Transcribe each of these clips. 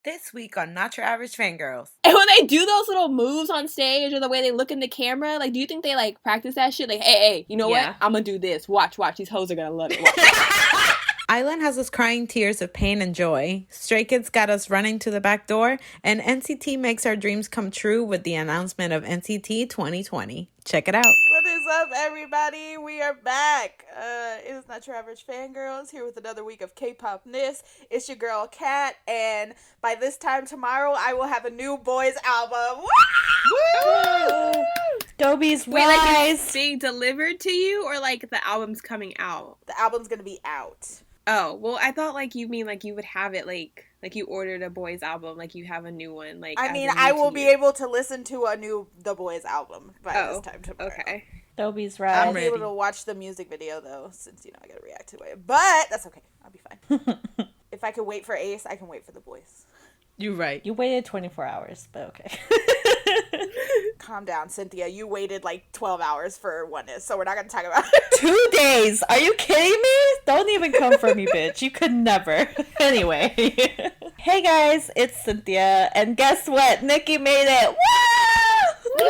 This week on Not Your Average Fangirls. And when they do those little moves on stage or the way they look in the camera, like, do you think they, like, practice that shit? Like, hey, you know what? I'm gonna do this. Watch. These hoes are gonna love it. Island has us crying tears of pain and joy. Stray Kids got us running to the back door. And NCT makes our dreams come true with the announcement of NCT 2020. Check it out. What is up, everybody? We are back. It is Not Your Average Fangirls here with another week of K-pop-ness. It's your girl, Kat, and by this time tomorrow, I will have a new boys album. Woo! Dobies Wait, like, rise. it's being delivered to you, or, like, the album's coming out? The album's gonna be out. Oh, well, I thought, like, you mean, like, you would have it, like you ordered a boys album, like, you have a new one, like, I mean, I will be able to listen to the boys album by this time tomorrow. Okay. Dobies rise. I'll be able to watch the music video, though, since, I gotta react to it. But that's okay. I'll be fine. If I could wait for Ace, I can wait for the boys. You're right. You waited 24 hours, but okay. Calm down, Cynthia. You waited like 12 hours for Oneness, so we're not going to talk about it. 2 days. Are you kidding me? Don't even come for me, bitch. You could never. Anyway. Hey, guys. It's Cynthia. And guess what? Nikki made it. Woo!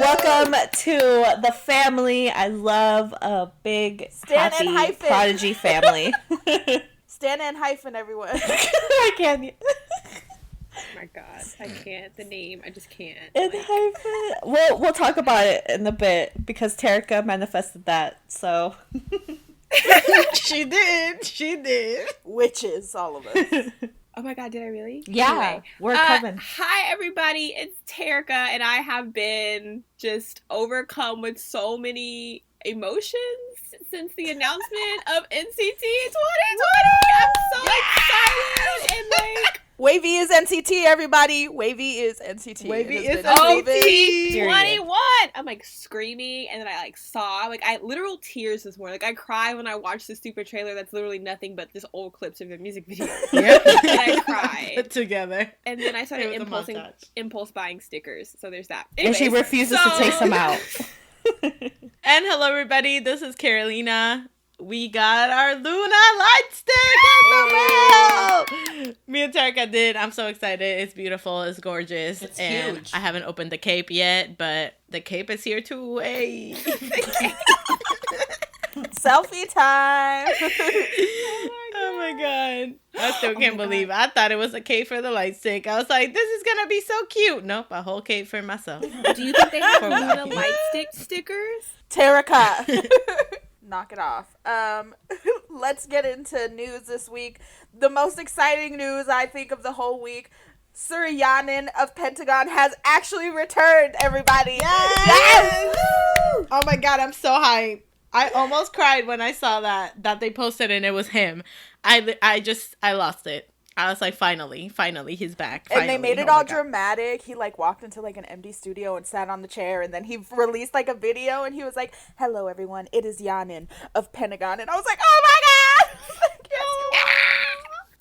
Welcome to the family. I love a big, Stan happy, and Enhypen. prodigy family. Stan and Enhypen, everyone. I can't. Oh my god, I can't. The name, I just can't. Enhypen. We'll talk about it in a bit because Terika manifested that. So She did. Witches, all of us. Oh my god, did I really? yeah, Anyway, we're coming. Hi everybody, it's Terika, and I have been just overcome with so many emotions since the announcement of NCT 2020. I'm so excited and like. Wavy is NCT, everybody. Wavy is NCT. Wavy It has is been NCT. proven. 21. I'm like screaming, and then I like saw like literal tears this morning. Like I cry when I watch the stupid trailer that's literally nothing but just old clips of the music video. Yep. And I cry. Together. And then I started It was a impulse buying stickers. So there's that. And she Anyways, refuses to take some out. And hello, everybody. This is Carolina. We got our Luna light stick in the mail. Me and Tarka did. I'm so excited. It's beautiful. It's gorgeous. It's and huge. I haven't opened the cape yet, but the cape is here too. Hey. Selfie time. Oh my god. I still can't believe it. I thought it was a cape for the light stick. I was like, this is gonna be so cute. Nope, a whole cape for myself. do you think they have Luna light stick stickers? Terika. Knock it off. Let's get into news this week. The most exciting news, I think, of the whole week. Sir Yanan of Pentagon has actually returned, everybody. Yes! Oh my god, I'm so hyped. I almost cried when I saw that they posted and it was him. I lost it. I was like, finally, he's back. And they made it all dramatic. He like walked into like an empty studio and sat on the chair, and then he released like a video and he was like, "Hello everyone, it is Yanan of Pentagon." And I was like, "Oh my god!" Like, yes.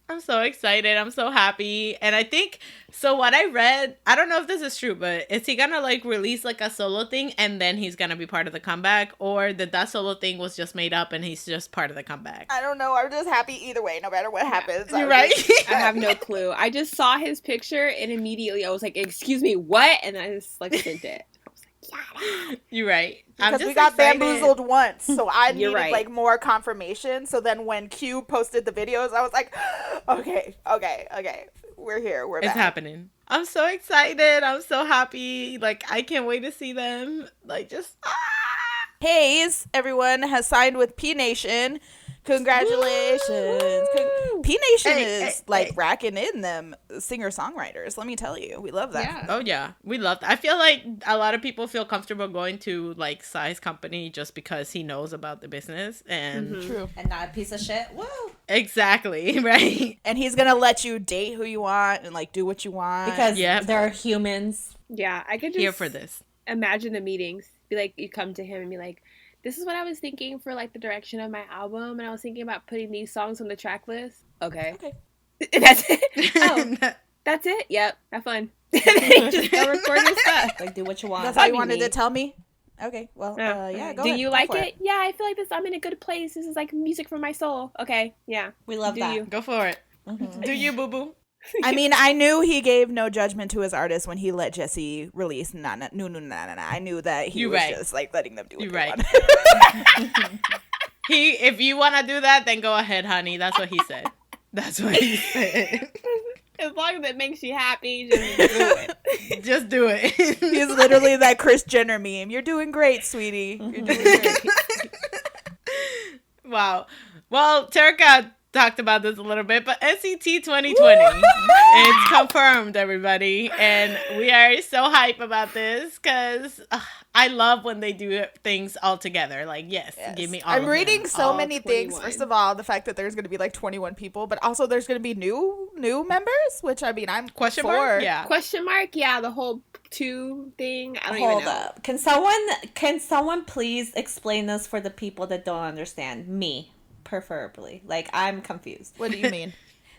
I'm so excited. I'm so happy. And I think, so what I read, I don't know if this is true, but is he gonna like release like a solo thing and then he's gonna be part of the comeback? Or that solo thing was just made up and he's just part of the comeback? I don't know. I'm just happy either way, no matter what happens. You're right. I have no clue. I just saw his picture and immediately I was like, "Excuse me, what?" And I just like sent it. I was like, "Yeah." You're right. Because we got excited. bamboozled once, so I needed right. like more confirmation. So then when Q posted the videos, I was like, okay, we're here, we're back. It's happening. I'm so excited. I'm so happy. Like, I can't wait to see them. Like, just Heize, everyone, has signed with P Nation. Congratulations. P Nation is racking in them singer-songwriters. Let me tell you. We love that. Yeah. Oh, yeah. We love that. I feel like a lot of people feel comfortable going to, like, Psy's company just because he knows about the business. And True. And not a piece of shit. Woo! Exactly, right? And he's going to let you date who you want and, like, do what you want. Because they're humans. Yeah, I could just Here for this. imagine the meetings. Be like, you come to him and be like, "This is what I was thinking for like the direction of my album, and I was thinking about putting these songs on the track list." Okay. That's it. Oh, that's it. Yep. Have fun. Just go record your stuff. Like, do what you want. That's all you wanted to tell me? Okay, well, yeah, go Do ahead. you Go like for it? Yeah, I feel like this. I'm in a good place. This is like music for my soul. Okay, yeah. We love Do that. you? Go for it. Mm-hmm. Do you, boo-boo? I mean, I knew he gave no judgment to his artists when he let Jessie release Na Na. I knew that he was just like letting them do what they wanted. If you want to do that, then go ahead, honey. That's what he said. That's what he said. As long as it makes you happy, just do it. Just do it. He's literally that Kris Jenner meme. You're doing great, sweetie. You're doing great. Wow. Well, Terika talked about this a little bit, but NCT 2020, it's confirmed, everybody, and we are so hype about this because I love when they do things all together. Like, yes. Give me all. I'm reading them. so all many 21. things. First of all, the fact that there's going to be like 21 people, but also there's going to be new members, which I mean, I'm question for. mark. Yeah. Question mark. Yeah, the whole 2 thing. I don't even know. Hold up. Can someone please explain this for the people that don't understand? Me, preferably. Like, I'm confused. What do you mean?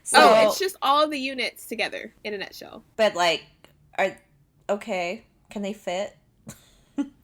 So it's just all the units together in a nutshell. But like, okay? Can they fit?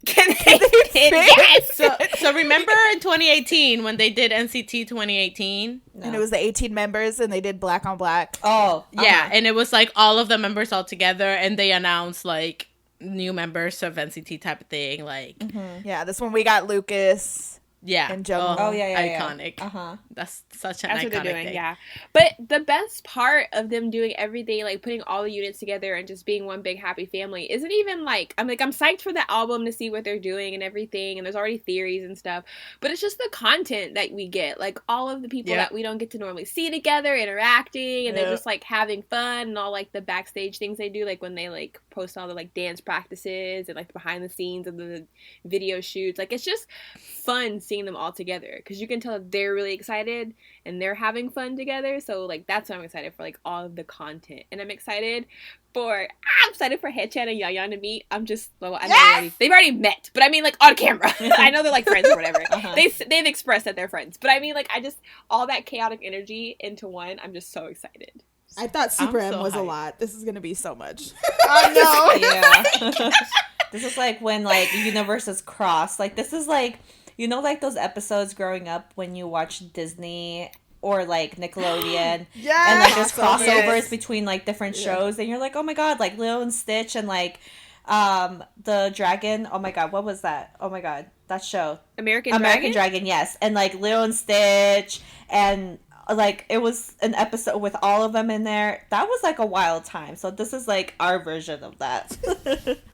Can they fit? Yes. So remember in 2018 when they did NCT 2018? No. And it was the 18 members and they did Black on Black. Oh, yeah. And it was like all of the members all together and they announced like new members of NCT type of thing. Like, Yeah, this one we got Lucas. yeah. And Jungkook. Iconic. Uh-huh. That's such an That's iconic what they're doing, thing. yeah. But the best part of them doing everything, like putting all the units together and just being one big happy family, isn't even like I'm psyched for the album to see what they're doing and everything, and there's already theories and stuff. But it's just the content that we get, like all of the people that we don't get to normally see together interacting, and they're just like having fun and all like the backstage things they do, like when they like post all the like dance practices and like behind the scenes of the video shoots. Like it's just fun seeing them all together because you can tell they're really excited and they're having fun together. So like that's what I'm excited for, like all of the content. And I'm excited for Haechan and Yayan to meet. I'm just they've already met, but I mean like on camera. I know they're like friends or whatever. They've expressed that they're friends, but I mean like I just all that chaotic energy into one. I'm just so excited. I thought Super M was hyped. a lot. This is gonna be so much. Oh no. Yeah. This is like when like universes cross. Like this is like, you know, like those episodes growing up when you watch Disney or like Nickelodeon. Yeah. And like there's crossovers between like different shows and you're like, oh my god, like Lilo and Stitch and like the dragon. Oh my god, what was that? Oh my god, that show. American Dragon, yes. And like Lilo and Stitch and like it was an episode with all of them in there. That was like a wild time. So this is like our version of that.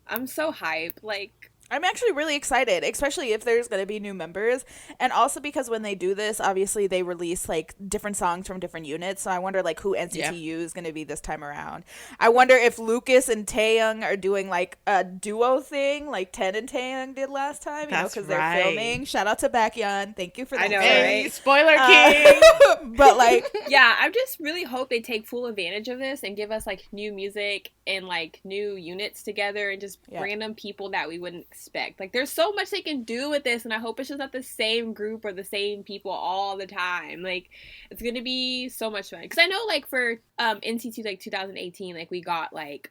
I'm so hyped. Like I'm actually really excited, especially if there's going to be new members. And also because when they do this, obviously they release like different songs from different units. So I wonder like who NCTU is going to be this time around. I wonder if Lucas and Taeyang are doing like a duo thing like Ten and Taeyang did last time, you know, because they're filming. Shout out to Baekhyun. Thank you for that. I know, Hey, right? spoiler king. But like, yeah, I just really hope they take full advantage of this and give us like new music and like new units together and just random people that we wouldn't expect. Like there's so much they can do with this, and I hope it's just not the same group or the same people all the time. Like it's gonna be so much fun because I know like for NCT like 2018, like we got like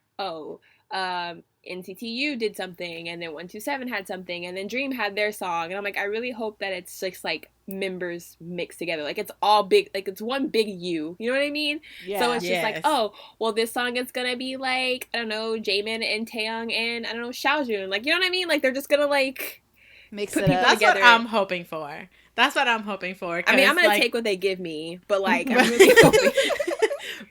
NCTU did something, and then 127 had something, and then Dream had their song, and I'm like, I really hope that it's just like members mixed together, like it's all big, like it's one big U, you know what I mean? So it's just like, oh well, this song is gonna be like, I don't know, Jaemin and Taeyang and I don't know, Xiaojun, like, you know what I mean? Like they're just gonna like mix put it people up. together. That's what I'm hoping for. That's what I'm hoping for. I mean, I'm gonna like, take what they give me, but like I'm really hoping.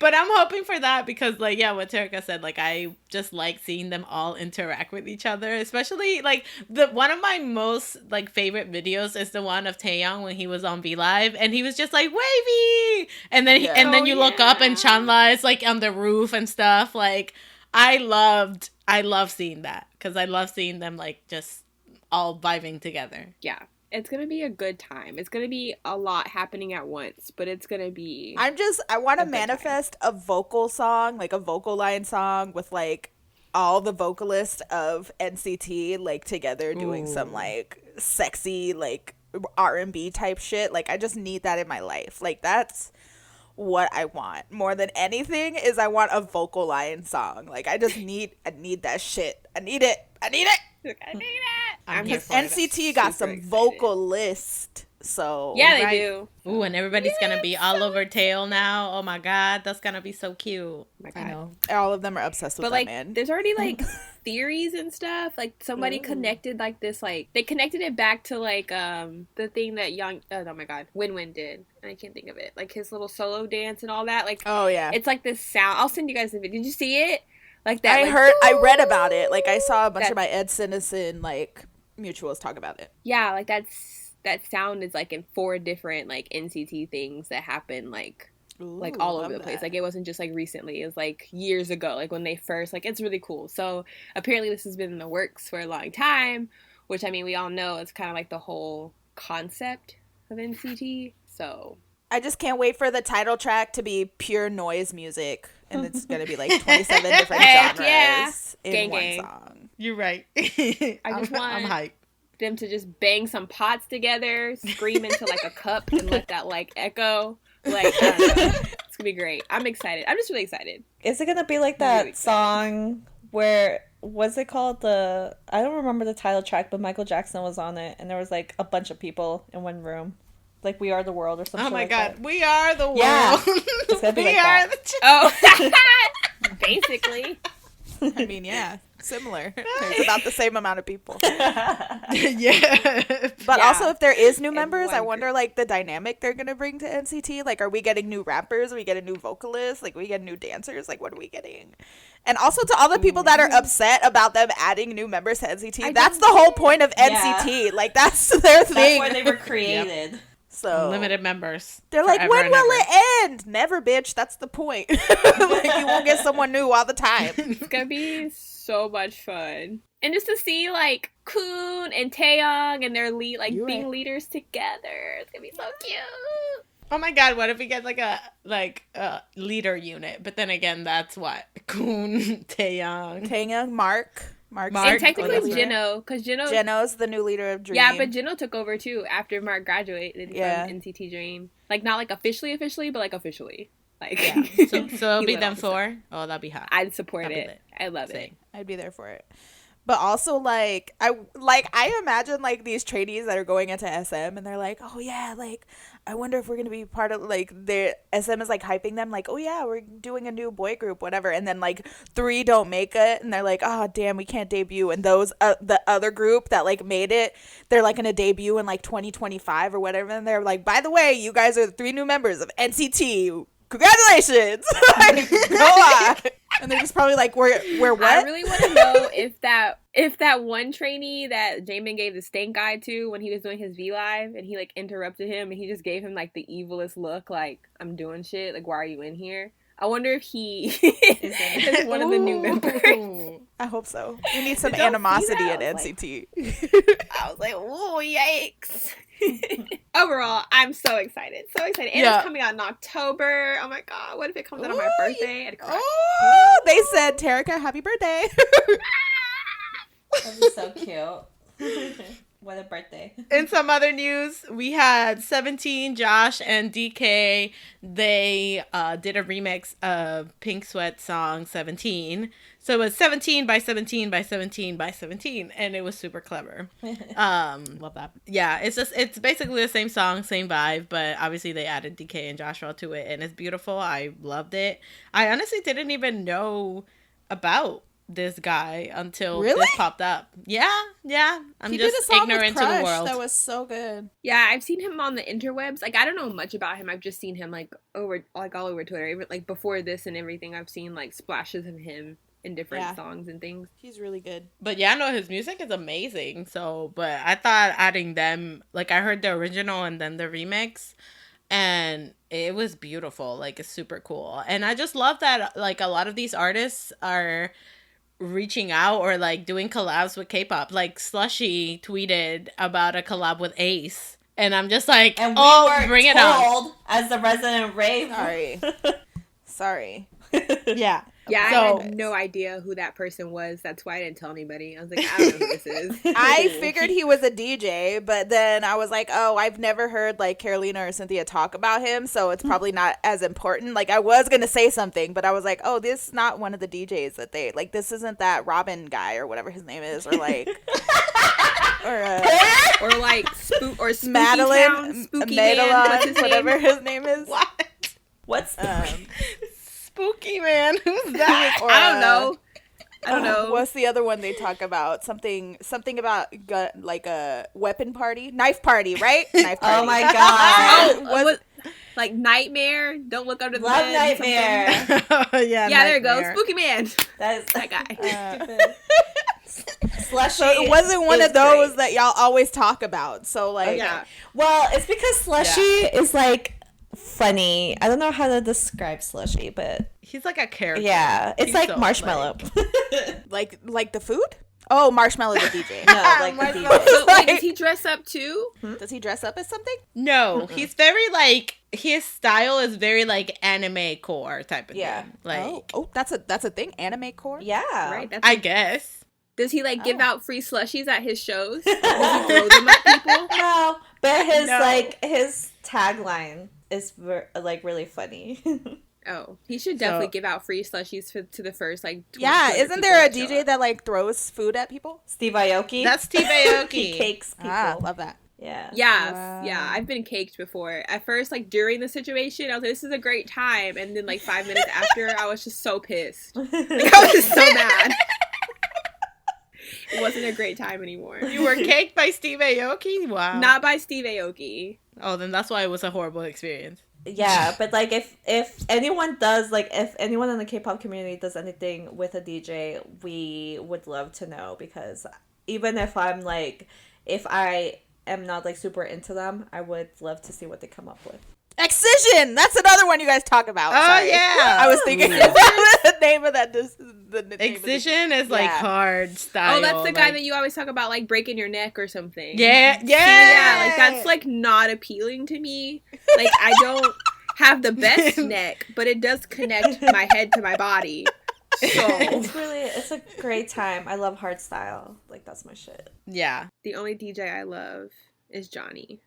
But I'm hoping for that because, like, yeah, what Terika said, like, I just like seeing them all interact with each other, especially, like, one of my most, like, favorite videos is the one of Taeyang when he was on V-Live, and he was just, like, wavy! And then, you look up and Chanla is, like, on the roof and stuff, like, I love seeing that, because I love seeing them, like, just all vibing together. Yeah. It's going to be a good time. It's going to be a lot happening at once, but it's going to be... I want to manifest a vocal song, like a vocal line song with like all the vocalists of NCT like together doing some like sexy like R&B type shit. Like I just need that in my life. Like that's what I want. More than anything is I want a vocal line song. Like I need that shit. I need it. I need it! I'm here for NCT it. got some vocalist So yeah, they do. Ooh, and everybody's gonna be all over Tail now. Oh my god, that's gonna be so cute. Oh my God. I know all of them are obsessed with But that like, man. there's already like theories and stuff. Like somebody connected like this, like they connected it back to like the thing that oh my God, Win did. I can't think of it. Like his little solo dance and all that. Like, oh yeah, it's like this sound. I'll send you guys the video. Did you see it? Like that. I read about it. Like I saw a bunch of my Ed Citizen like mutuals talk about it. Yeah, like that sound is like in 4 different like NCT things that happen like all over the place. Like it wasn't just like recently. It was like years ago, like when they first, like it's really cool. So apparently this has been in the works for a long time, which I mean we all know it's kind of like the whole concept of NCT. So I just can't wait for the title track to be pure noise music, and it's gonna be like 27 different genres in one song. You're right. I'm hyped. Them to just bang some pots together, scream into like a cup, and let that like echo. Like, I don't know. It's gonna be great. I'm excited. I'm just really excited. Is it gonna be like that song where, what's it called? I don't remember the title track, but Michael Jackson was on it, and there was like a bunch of people in one room. Like We Are the World or something. Oh my God. That. We are the world. Yeah. It's gonna be we like are that. Basically. I mean, yeah, similar. There's about the same amount of people. Yeah. But also, if there is new members, I wonder, like, the dynamic they're gonna bring to NCT. Like, are we getting new rappers? Are we getting new vocalists? Like, we get new dancers? Like, what are we getting? And also to all the people that are upset about them adding new members to NCT, that's the whole point of NCT. Yeah. Like, that's their thing. That's why they were created. Yep. So limited members. They're like, when will it end? Never, bitch. That's the point. Like, you won't get someone new all the time. It's gonna be so much fun. And just to see like Kun and Taeyong and their being leaders together. It's gonna be so cute. Oh my God, what if we get like a leader unit? But then again, that's what? Kun, Taeyong, Mark. And technically Jino, because Jino's the new leader of Dream. Yeah, but Jino took over too after Mark graduated from NCT Dream. Like not like officially, but like officially. Like yeah. So it'll be them 4. Oh, that'd be hot. I'd support it. I love it. I'd be there for it. But also, like, I imagine, like, these trainees that are going into SM, and they're like, oh, yeah, like, I wonder if we're going to be part of, like, SM is, like, hyping them, like, oh, yeah, we're doing a new boy group, whatever. And then, like, 3 don't make it, and they're like, oh, damn, we can't debut. And those, the other group that, like, made it, they're, like, going to debut in, like, 2025 or whatever. And they're like, by the way, you guys are the 3 new members of NCT. Congratulations! Like, go on. And they're just probably like, we're what? I really want to know if that one trainee that Jamin gave the stank eye to when he was doing his V Live and he like interrupted him and he just gave him like the evilest look, like, I'm doing shit, like, why are you in here? I wonder if he is one of the new members. I hope so. We need some animosity at NCT. I was like, whoa, yikes. Overall, I'm so excited. And it's coming out in October. Oh my God, what if it comes out on my birthday? I'd cry. Oh, they said, Terika, happy birthday. That'd be so cute. What a birthday. In some other news, we had 17, Josh, and DK. They did a remix of Pink Sweat song 17. So it was 17 by 17 by 17 by 17, and it was super clever. Love that. Yeah, it's basically the same song, same vibe, but obviously they added DK and Joshua to it, and it's beautiful. I loved it. I honestly didn't even know about this guy until this popped up. Yeah. I'm just ignorant to the world. That was so good. Yeah, I've seen him on the interwebs. Like, I don't know much about him. I've just seen him like all over Twitter. Even like before this and everything, I've seen like splashes of him in different songs and things. He's really good. But yeah, no, his music is amazing. So, but I thought adding them, like, I heard the original and then the remix, and it was beautiful. Like, it's super cool. And I just love that, like, a lot of these artists are reaching out or like doing collabs with K-pop. Like Slushy tweeted about a collab with Ace, and I'm just like, and bring it on. As the resident rave. Sorry. Yeah. Yeah, so, I had no idea who that person was. That's why I didn't tell anybody. I was like, I don't know who this is. I figured he was a DJ, but then I was like, oh, I've never heard like Carolina or Cynthia talk about him, so it's probably not as important. Like, I was going to say something, but I was like, oh, this is not one of the DJs that they, like, this isn't that Robin guy or whatever his name is, or like... or or like Spooky Madeline, Town, Spooky Man, what's his whatever name? his name is. What? What's Spooky Man? Who's that? Or, I don't know. What's the other one they talk about? Something about like a weapon party, knife party, right? Knife party. Oh my god! What? Like Nightmare? Don't look under the Love bed. Nightmare. Yeah, Yeah, there you go. Nightmare. Spooky Man. That is That guy. Slushy. So it wasn't one is of those great. that y'all always talk about. So like, Yeah. Well, it's because Slushy is like funny. I don't know how to describe Slushy, but He's like a character. yeah, it's He's like so Marshmallow. like the food. Oh, Marshmallow the DJ. No, like the Marshmallow. DJ. So, wait, does he dress up too? Does he dress up as something? No, he's very like his style is very like anime core type of Yeah. thing. Like Oh, that's a thing. Anime core. Yeah, Right. That's I guess. Does he like Oh. give out free slushies at his shows? Does he throw them at people? No, but his No. like his tagline is like really funny. Oh, he should definitely So- give out free slushies to the first like. 20 Yeah, 200 isn't people there a that show DJ up. that like throws food at people? Steve Aoki. That's Steve He Aoki. cakes people. Love that. Yeah. Yes, Wow. yeah, I've been caked before. At first, like during the situation, I was like, "This is a great time," and then like 5 minutes after, I was just so pissed. Like, I was just so mad. It wasn't a great time anymore. You were caked by Steve Aoki? Wow. Not by Steve Aoki. Oh, then that's why it was a horrible experience. Yeah, but like if anyone does like if anyone in the K-pop community does anything with a DJ, we would love to know, because even if I'm like if I am not like super into them, I would love to see what they come up with. Excision. That's another one you guys talk about. Oh, Sorry. yeah. I was thinking the name of that. The name Excision is like Yeah. hard style. Oh, that's the guy like- that you always talk about, like breaking your neck or something. Yeah, Yeah, like that's like not appealing to me. Like I don't have the best neck, but it does connect my head to my body. So It's a great time. I love hard style. Like that's my shit. Yeah. the only DJ I love is Johnny.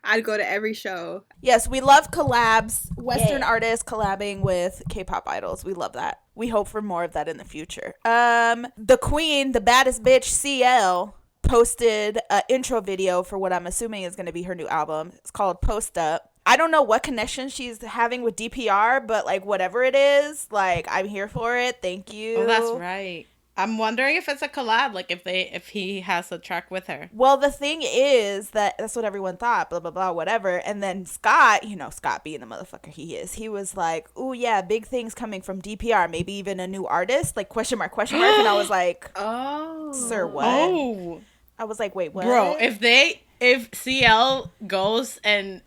I'd go to every show. Yes, we love collabs. Western Yeah. artists collabing with K-pop idols. We love that. We hope for more of that in the future. The queen, the baddest bitch, CL, posted an intro video for what I'm assuming is going to be her new album. It's called Post Up. I don't know what connection she's having with DPR, but like whatever it is, like I'm here for it. Thank you. Oh, that's right. I'm wondering if it's a collab, like if he has a track with her. Well, the thing is that's what everyone thought, blah, blah, blah, whatever. And then Scott, Scott being the motherfucker he is, he was like, oh, yeah, big things coming from DPR, maybe even a new artist, like question mark. And I was like, Oh, sir, what? Oh, I was like, wait, what? bro, if CL goes and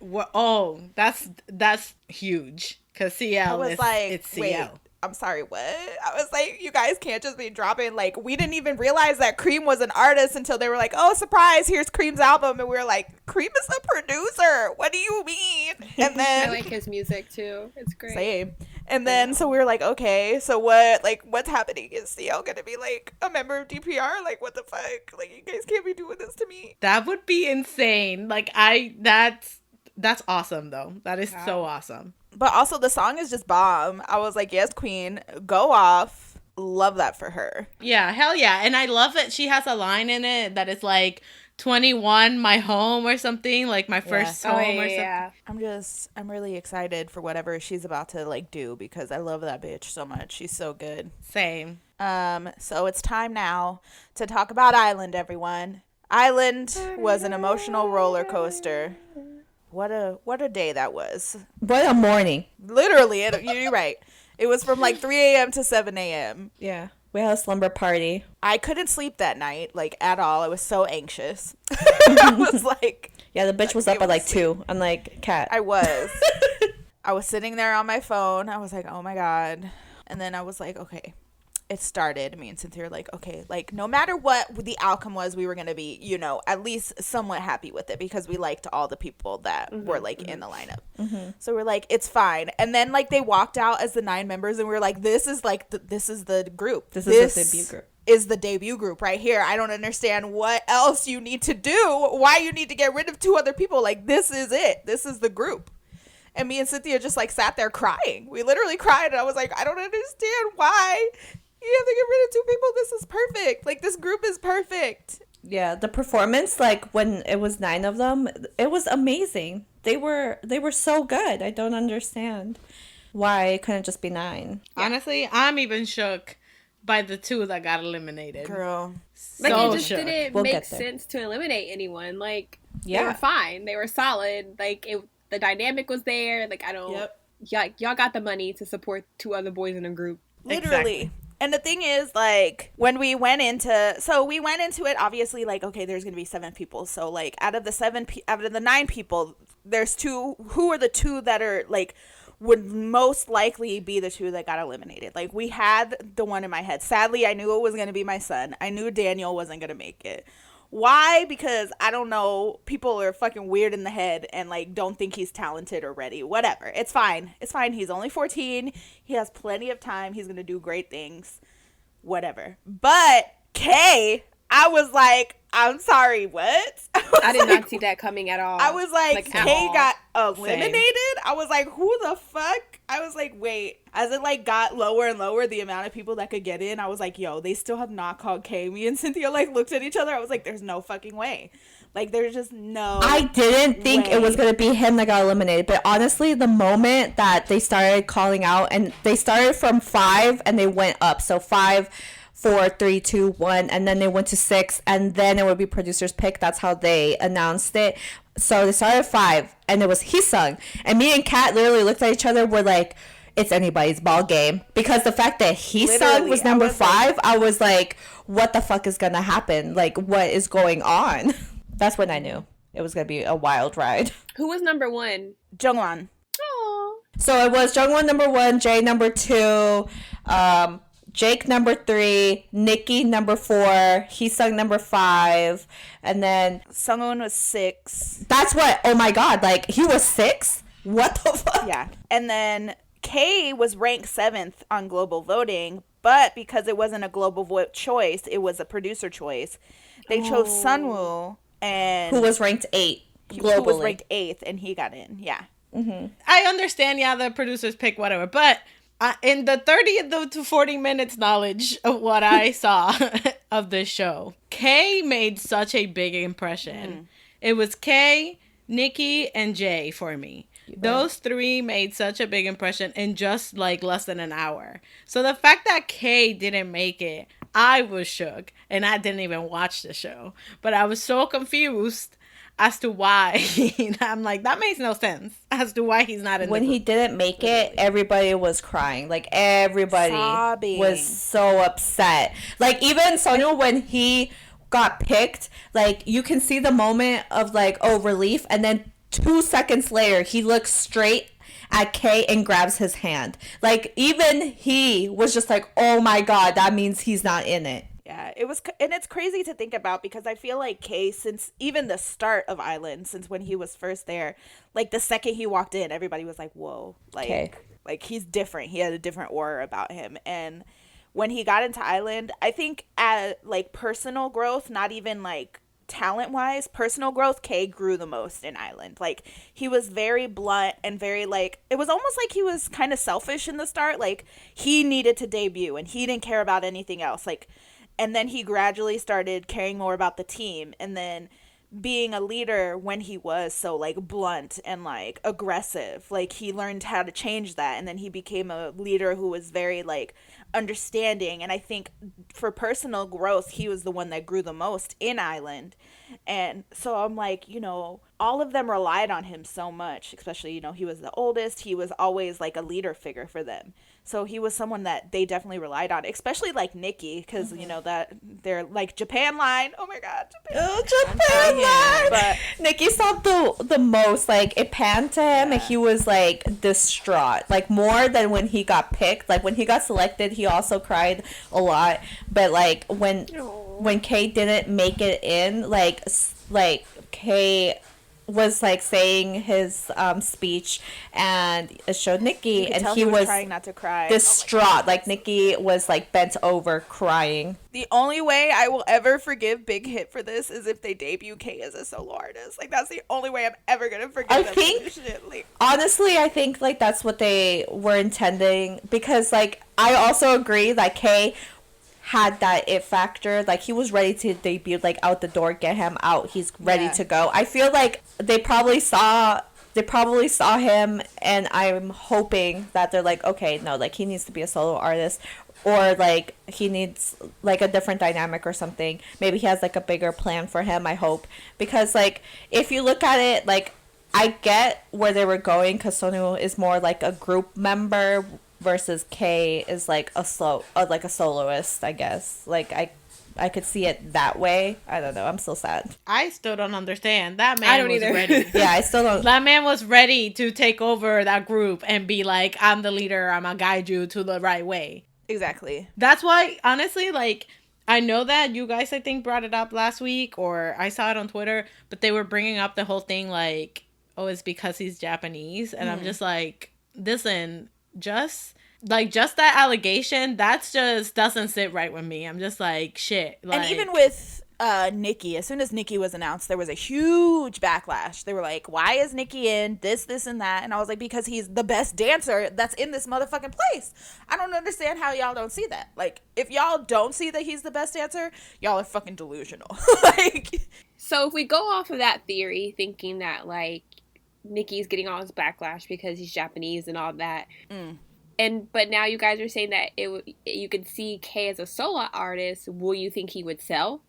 that's huge, because CL I was is like, it's CL. wait, I'm sorry, what? I was like, you guys can't just be dropping, like, we didn't even realize that Cream was an artist until they were like, oh, surprise, here's Cream's album. And we were like, Cream is a producer. What do you mean? And then I like his music too. It's great. same. And then so we were like, okay, so what's happening? Is CL gonna be like a member of DPR? Like, what the fuck? Like, you guys can't be doing this to me. That would be insane. Like that's awesome though. That is so awesome. But also the song is just bomb. I was like, yes, queen, go off. Love that for her. Yeah, hell yeah. And I love it. She has a line in it that is like 21 my home or something, like my first home or something. I'm really excited for whatever she's about to like do, because I love that bitch so much. She's so good. Same. So it's time now to talk about Island, everyone. Island was an emotional roller coaster. What a day that was. What a morning. Literally, you're right. It was from like 3 a.m. to 7 a.m. Yeah. We had a slumber party. I couldn't sleep that night, like, at all. I was so anxious. I was like... Yeah, the bitch was up at like 2. I'm like, cat. I was. I was sitting there on my phone. I was like, oh my God. And then I was like, okay. It started. Me and Cynthia were like, okay, like, no matter what the outcome was, we were going to be, at least somewhat happy with it, because we liked all the people that were, like, in the lineup. Mm-hmm. So we're like, it's fine. And then, like, they walked out as the 9 members, and we were like, this is, like, this is the group. This is the debut group. Is the debut group right here. I don't understand what else you need to do, why you need to get rid of 2 other people. Like, this is it. This is the group. And me and Cynthia just, like, sat there crying. We literally cried, and I was like, I don't understand why you have to get rid of 2 people. This is perfect. Like, this group is perfect. Yeah, the performance, like when it was 9 of them, it was amazing. They were so good. I don't understand why it couldn't just be 9. Honestly, I'm even shook by the 2 that got eliminated. Girl. Like, So it just shook. didn't make sense to eliminate anyone. Like, they were fine. They were solid. Like, the dynamic was there. Like, I don't... Yep. Y'all got the money to support 2 other boys in a group. Literally. Exactly. And the thing is, like, when we went into it, obviously, like, okay, there's going to be 7 people. So, like, out of the 9 people, there's 2, who are the 2 that are, like, would most likely be the 2 that got eliminated. Like, we had the one in my head. Sadly, I knew it was going to be my son. I knew Daniel wasn't going to make it. Why? Because, I don't know, people are fucking weird in the head and, like, don't think he's talented or ready. Whatever. It's fine. It's fine. He's only 14. He has plenty of time. He's going to do great things. Whatever. But, Kay, I was like, I'm sorry, what? I did not see that coming at all. I was like Kay got eliminated? Same. I was like, who the fuck? I was like, wait. As it, like, got lower and lower, the amount of people that could get in, I was like, yo, they still have not called Kay. Me and Cynthia, like, looked at each other. I was like, there's no fucking way. Like, there's just no I didn't think way. It was going to be him that got eliminated. But honestly, the moment that they started calling out, and they started from 5 and they went up. So 5, 4, 3, 2, 1, and then they went to 6, and then it would be producer's pick. That's how they announced it. So they started at 5, and it was Heesung. And me and Kat literally looked at each other. We're like, it's anybody's ball game. Because the fact that Heesung was number 5, I was like, what the fuck is going to happen? Like, what is going on? That's when I knew it was going to be a wild ride. Who was number 1? Jungwon. Oh. So it was Jungwon number 1, Jay number 2, Jake number 3, Nikki number 4, Heesung number 5, and then Sunghoon was 6. That's what, oh my god, like, he was 6? What the fuck? Yeah. And then Kay was ranked 7th on global voting, but because it wasn't a global vote choice, it was a producer choice. They chose Sunwoo, and who was ranked 8 globally. Who was ranked 8th, and he got in, yeah. Mm-hmm. I understand, the producers pick whatever, but in the 30 to 40 minutes knowledge of what I saw of this show, Kay made such a big impression. It was Kay, Nikki, and Jay for me. Those 3 made such a big impression in just, like, less than an hour. So the fact that Kay didn't make it, I was shook. And I didn't even watch the show. But I was so confused as to why. I'm like, that makes no sense as to why he's not in when the group. He didn't make it, everybody was crying. Like, everybody was so upset. Like, even Sonyeol, when he got picked, like, you can see the moment of, like, oh, relief, and then 2 seconds later he looks straight at Kay and grabs his hand. Like, even he was just like, oh my god, that means he's not in it. Yeah, it was, and it's crazy to think about because I feel like Kay, since even the start of Island, since when he was first there, like, the second he walked in, everybody was like, whoa, like he's different. He had a different aura about him. And when he got into Island, I think at, like, personal growth, not even, like, talent-wise, personal growth, Kay grew the most in Island. Like, he was very blunt and very, like, it was almost like he was kind of selfish in the start. Like, he needed to debut and he didn't care about anything else. Like, and then he gradually started caring more about the team, and then being a leader when he was so, like, blunt and, like, aggressive. Like, he learned how to change that, and then he became a leader who was very, like, understanding. And I think for personal growth, he was the one that grew the most in Island. And so I'm like, all of them relied on him so much, especially, he was the oldest. He was always, like, a leader figure for them. So he was someone that they definitely relied on, especially, like, Nikki, because, that they're, like, Japan line. Oh, my God. Japan line. But Nikki saw the most. Like, it panned to him, and he was, like, distraught. Like, more than when he got picked. Like, when he got selected, he also cried a lot. But, like, when Kay didn't make it in, like Kay was, like, saying his speech, and it showed Nikki, and he was trying not to cry, distraught. Like, Nikki was, like, bent over crying. The only way I will ever forgive Big Hit for this is if they debut Kay as a solo artist. Like, that's the only way I'm ever gonna forgive them. Honestly, I think, like, that's what they were intending, because, like, I also agree that Kay had that it factor. Like, he was ready to debut, like, out the door, get him out. He's ready to go. I feel like they probably saw him, and I'm hoping that they're like, okay, no, like, he needs to be a solo artist, or like he needs like a different dynamic or something. Maybe he has like a bigger plan for him, I hope, because like if you look at it, like I get where they were going, because Sonu is more like a group member versus K is like a soloist, I guess. Like I could see it that way. I don't know. I'm still sad. I still don't understand. That man I don't was either. ready. Yeah, I still don't. That man was ready to take over that group and be like, I'm the leader. I'm going to guide you to the right way. Exactly. That's why, honestly, like, I know that you guys, I think, brought it up last week, or I saw it on Twitter, but they were bringing up the whole thing like, oh, it's because he's Japanese. And I'm just like, listen, just that allegation, that's just doesn't sit right with me. I'm just like, shit. Like, and even with Nikki, as soon as Nikki was announced, there was a huge backlash. They were like, why is Nikki in this, and that? And I was like, because he's the best dancer that's in this motherfucking place. I don't understand how y'all don't see that. Like, if y'all don't see that he's the best dancer, y'all are fucking delusional. Like, so if we go off of that theory, thinking that like Nikki's getting all this backlash because he's Japanese and all that, but now you guys are saying that you could see K as a solo artist. Will you think he would sell?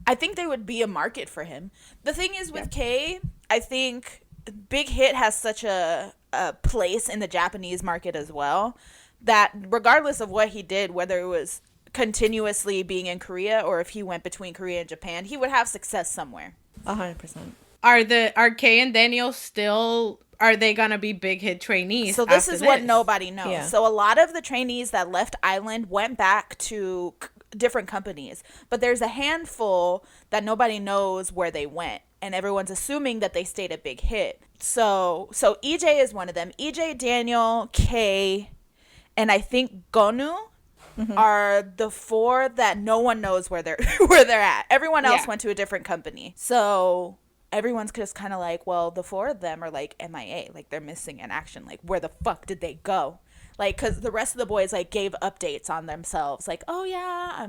I think there would be a market for him. The thing is with K, I think Big Hit has such a place in the Japanese market as well, that regardless of what he did, whether it was continuously being in Korea or if he went between Korea and Japan, he would have success somewhere. 100%. Are Kay and Daniel still, are they gonna be Big Hit trainees? So this is what nobody knows. Yeah. So a lot of the trainees that left Island went back to different companies, but there's a handful that nobody knows where they went, and everyone's assuming that they stayed at Big Hit. So EJ is one of them. EJ, Daniel, Kay, and I think Gonu are the four that no one knows where they're at. Everyone else went to a different company. So everyone's just kind of like, well, the four of them are like MIA, like they're missing in action. Like, where the fuck did they go? Like, because the rest of the boys like gave updates on themselves, like, oh yeah,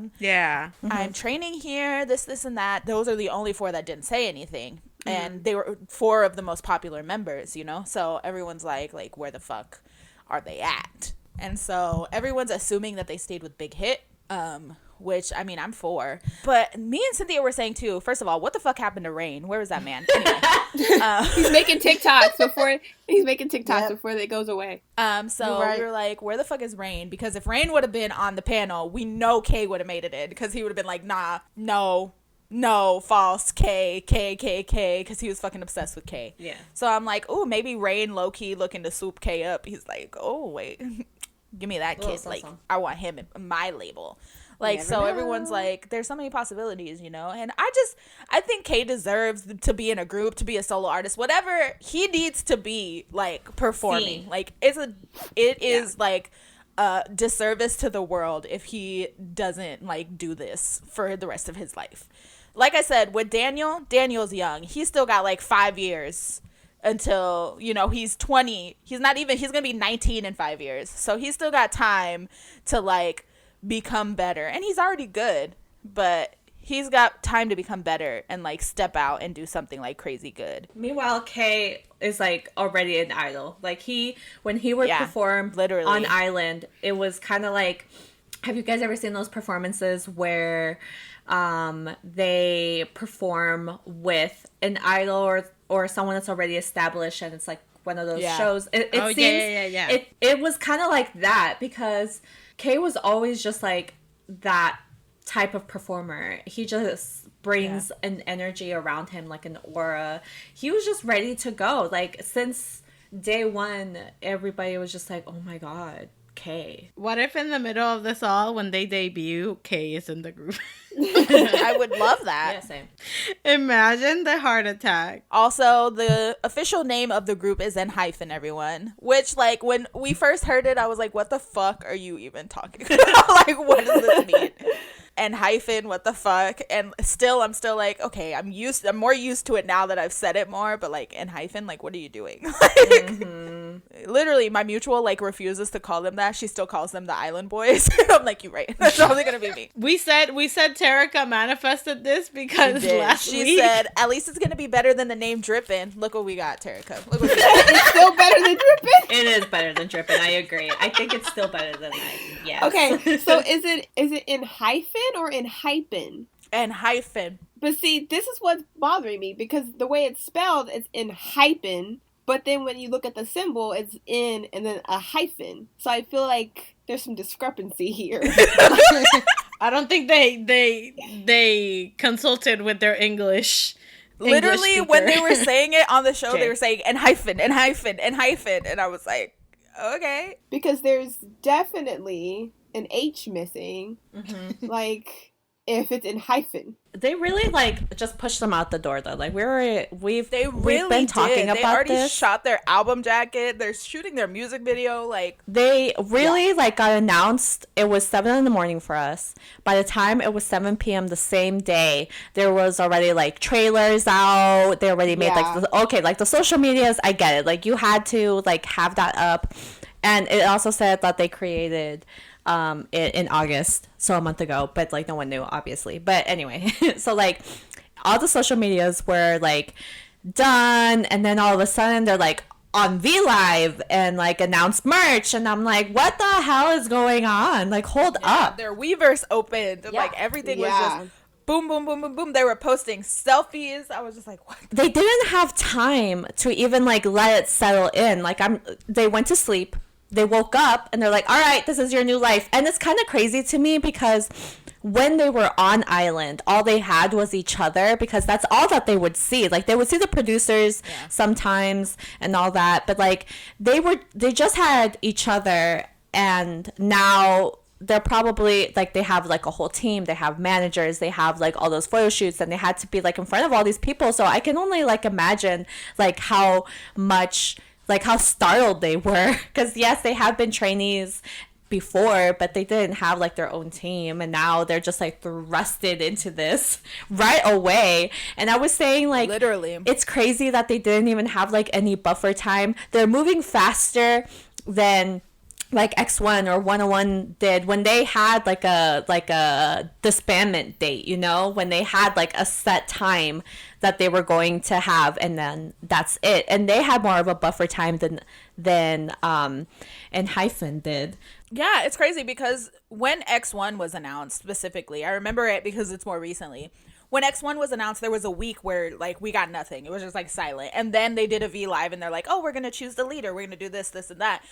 I'm training here, this and that. Those are the only four that didn't say anything, and they were four of the most popular members, you know. So everyone's like, where the fuck are they at? And so everyone's assuming that they stayed with Big Hit, which, I mean, I'm for. But me and Cynthia were saying, too, first of all, what the fuck happened to Rain? Where was that man? Anyway. He's making TikToks before it goes away. So we were like, where the fuck is Rain? Because if Rain would have been on the panel, we know Kay would have made it in. Because he would have been like, nah, no, false, K, because he was fucking obsessed with K. Yeah. So I'm like, oh, maybe Rain low-key looking to swoop K up. He's like, oh, wait, give me that kid. Like, I want him in my label. Like, so everyone's like, there's so many possibilities, you know? And I think Kay deserves to be in a group, to be a solo artist, whatever he needs to be, like, performing. Like, it is like a disservice to the world if he doesn't, like, do this for the rest of his life. Like I said, with Daniel's young. He's still got, like, 5 years until, you know, he's 20. He's going to be 19 in 5 years. So he's still got time to, like, become better, and he's already good, but he's got time to become better and like step out and do something like crazy good. Meanwhile, Kay is like already an idol. Like when he would perform literally on Island, it was kind of like, have you guys ever seen those performances where they perform with an idol or someone that's already established, and it's like one of those shows? It seems it was kind of like that, because Kay was always just like that type of performer. He just brings an energy around him, like an aura. He was just ready to go. Like, since day one, everybody was just like, oh my god, Kay. What if in the middle of this all, when they debut, Kay is in the group? I would love that. Yeah, same. Imagine the heart attack. Also, the official name of the group is Enhypen, everyone. Which, like, when we first heard it, I was like, what the fuck are you even talking about? Like, what does this mean? Enhypen, what the fuck? And I'm still like, okay, I'm more used to it now that I've said it more, but like, Enhypen, like, what are you doing? Like, Literally, my mutual like refuses to call them that. She still calls them the Island Boys. I'm like, you're right. That's probably gonna be me. We said Terica manifested this because she said at least it's gonna be better than the name Drippin'. Look what we got, Terica. Look what we got. It's still better than Drippin'. It is better than Drippin'. I agree. I think it's still better than that. Yes. Okay, so is it Enhypen or Enhypen? Enhypen. But see, this is what's bothering me because the way it's spelled, it's Enhypen. But then when you look at the symbol, it's in and then a hyphen. So I feel like there's some discrepancy here. I don't think they consulted with their English. Literally, when they were saying it on the show, Okay. they were saying Enhypen, and I was like, okay. Because there's definitely an H missing. Mm-hmm. Like, if it's Enhypen. They really like just pushed them out the door though. Like we've Really been talking did. about They already this. shot their album jacket. They're shooting their music video. Like They really like got announced. It was 7 a.m. for us. By the time it was 7 p.m. the same day, there was already like trailers out. They already made like the social medias. I get it. Like you had to like have that up, and it also said that they created in August, so a month ago, but like no one knew obviously. But anyway, so like all the social medias were like done, and then all of a sudden they're like on V Live and like announced merch, and I'm like, what the hell is going on? Like hold up. their Weverse opened. Like everything was just boom, boom, boom, boom, boom. They were posting selfies. I was just like, what? They didn't have time to even like let it settle in. Like they went to sleep. They woke up and they're like, all right, this is your new life. And it's kind of crazy to me because when they were on island, all they had was each other, because that's all that they would see. Like they would see the producers sometimes and all that, but like they just had each other, and now they're probably like, they have like a whole team, they have managers, they have like all those photo shoots, and they had to be like in front of all these people. So I can only like imagine like how much, like how startled they were, because yes, they have been trainees before, but they didn't have like their own team, and now they're just like thrusted into this right away. And I was saying like, literally, it's crazy that they didn't even have like any buffer time. They're moving faster than like X1 or 101 did when they had like a disbandment date, you know, when they had like a set time that they were going to have, and then that's it. And they had more of a buffer time than Enhypen did. Yeah, it's crazy because when X1 was announced specifically, I remember it because it's more recently. When X1 was announced, there was a week where like we got nothing. It was just like silent. And then they did a V Live and they're like, oh, we're going to choose the leader. We're going to do this, this, and that.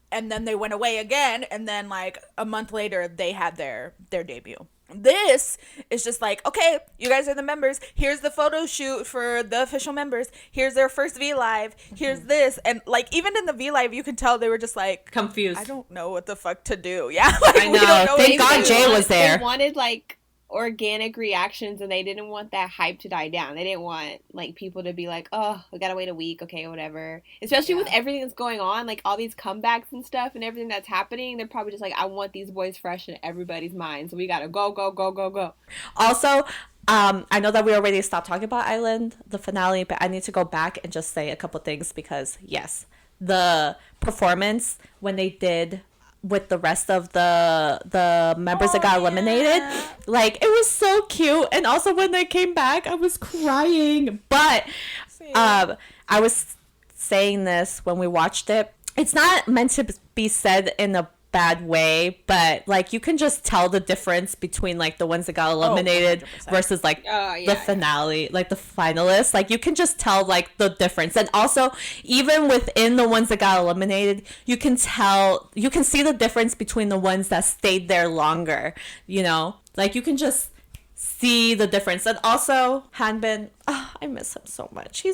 And then they went away again. And then like a month later, they had their debut. This is just like, okay, you guys are the members. Here's the photo shoot for the official members. Here's their first V Live. Here's this. And like, even in the V Live, you can tell they were just like confused. I don't know what the fuck to do. Yeah. Like, I know. Thank God Jay was there. They wanted like organic reactions, and they didn't want that hype to die down. They didn't want like people to be like, oh, we gotta wait a week, okay, whatever. Especially with everything that's going on, like all these comebacks and stuff and everything that's happening, they're probably just like, I want these boys fresh in everybody's mind, so we gotta go. Also, I know that we already stopped talking about Island, the finale, but I need to go back and just say a couple things, because yes, the performance when they did with the rest of the members that got eliminated, like it was so cute. And also when they came back, I was crying. But I was saying this when we watched it, it's not meant to be said in a bad way, but like you can just tell the difference between like the ones that got eliminated versus like the finale, like the finalists. Like you can just tell like the difference. And also even within the ones that got eliminated, you can see the difference between the ones that stayed there longer, you know, like you can just see the difference. And also Hanbin, I miss him so much. He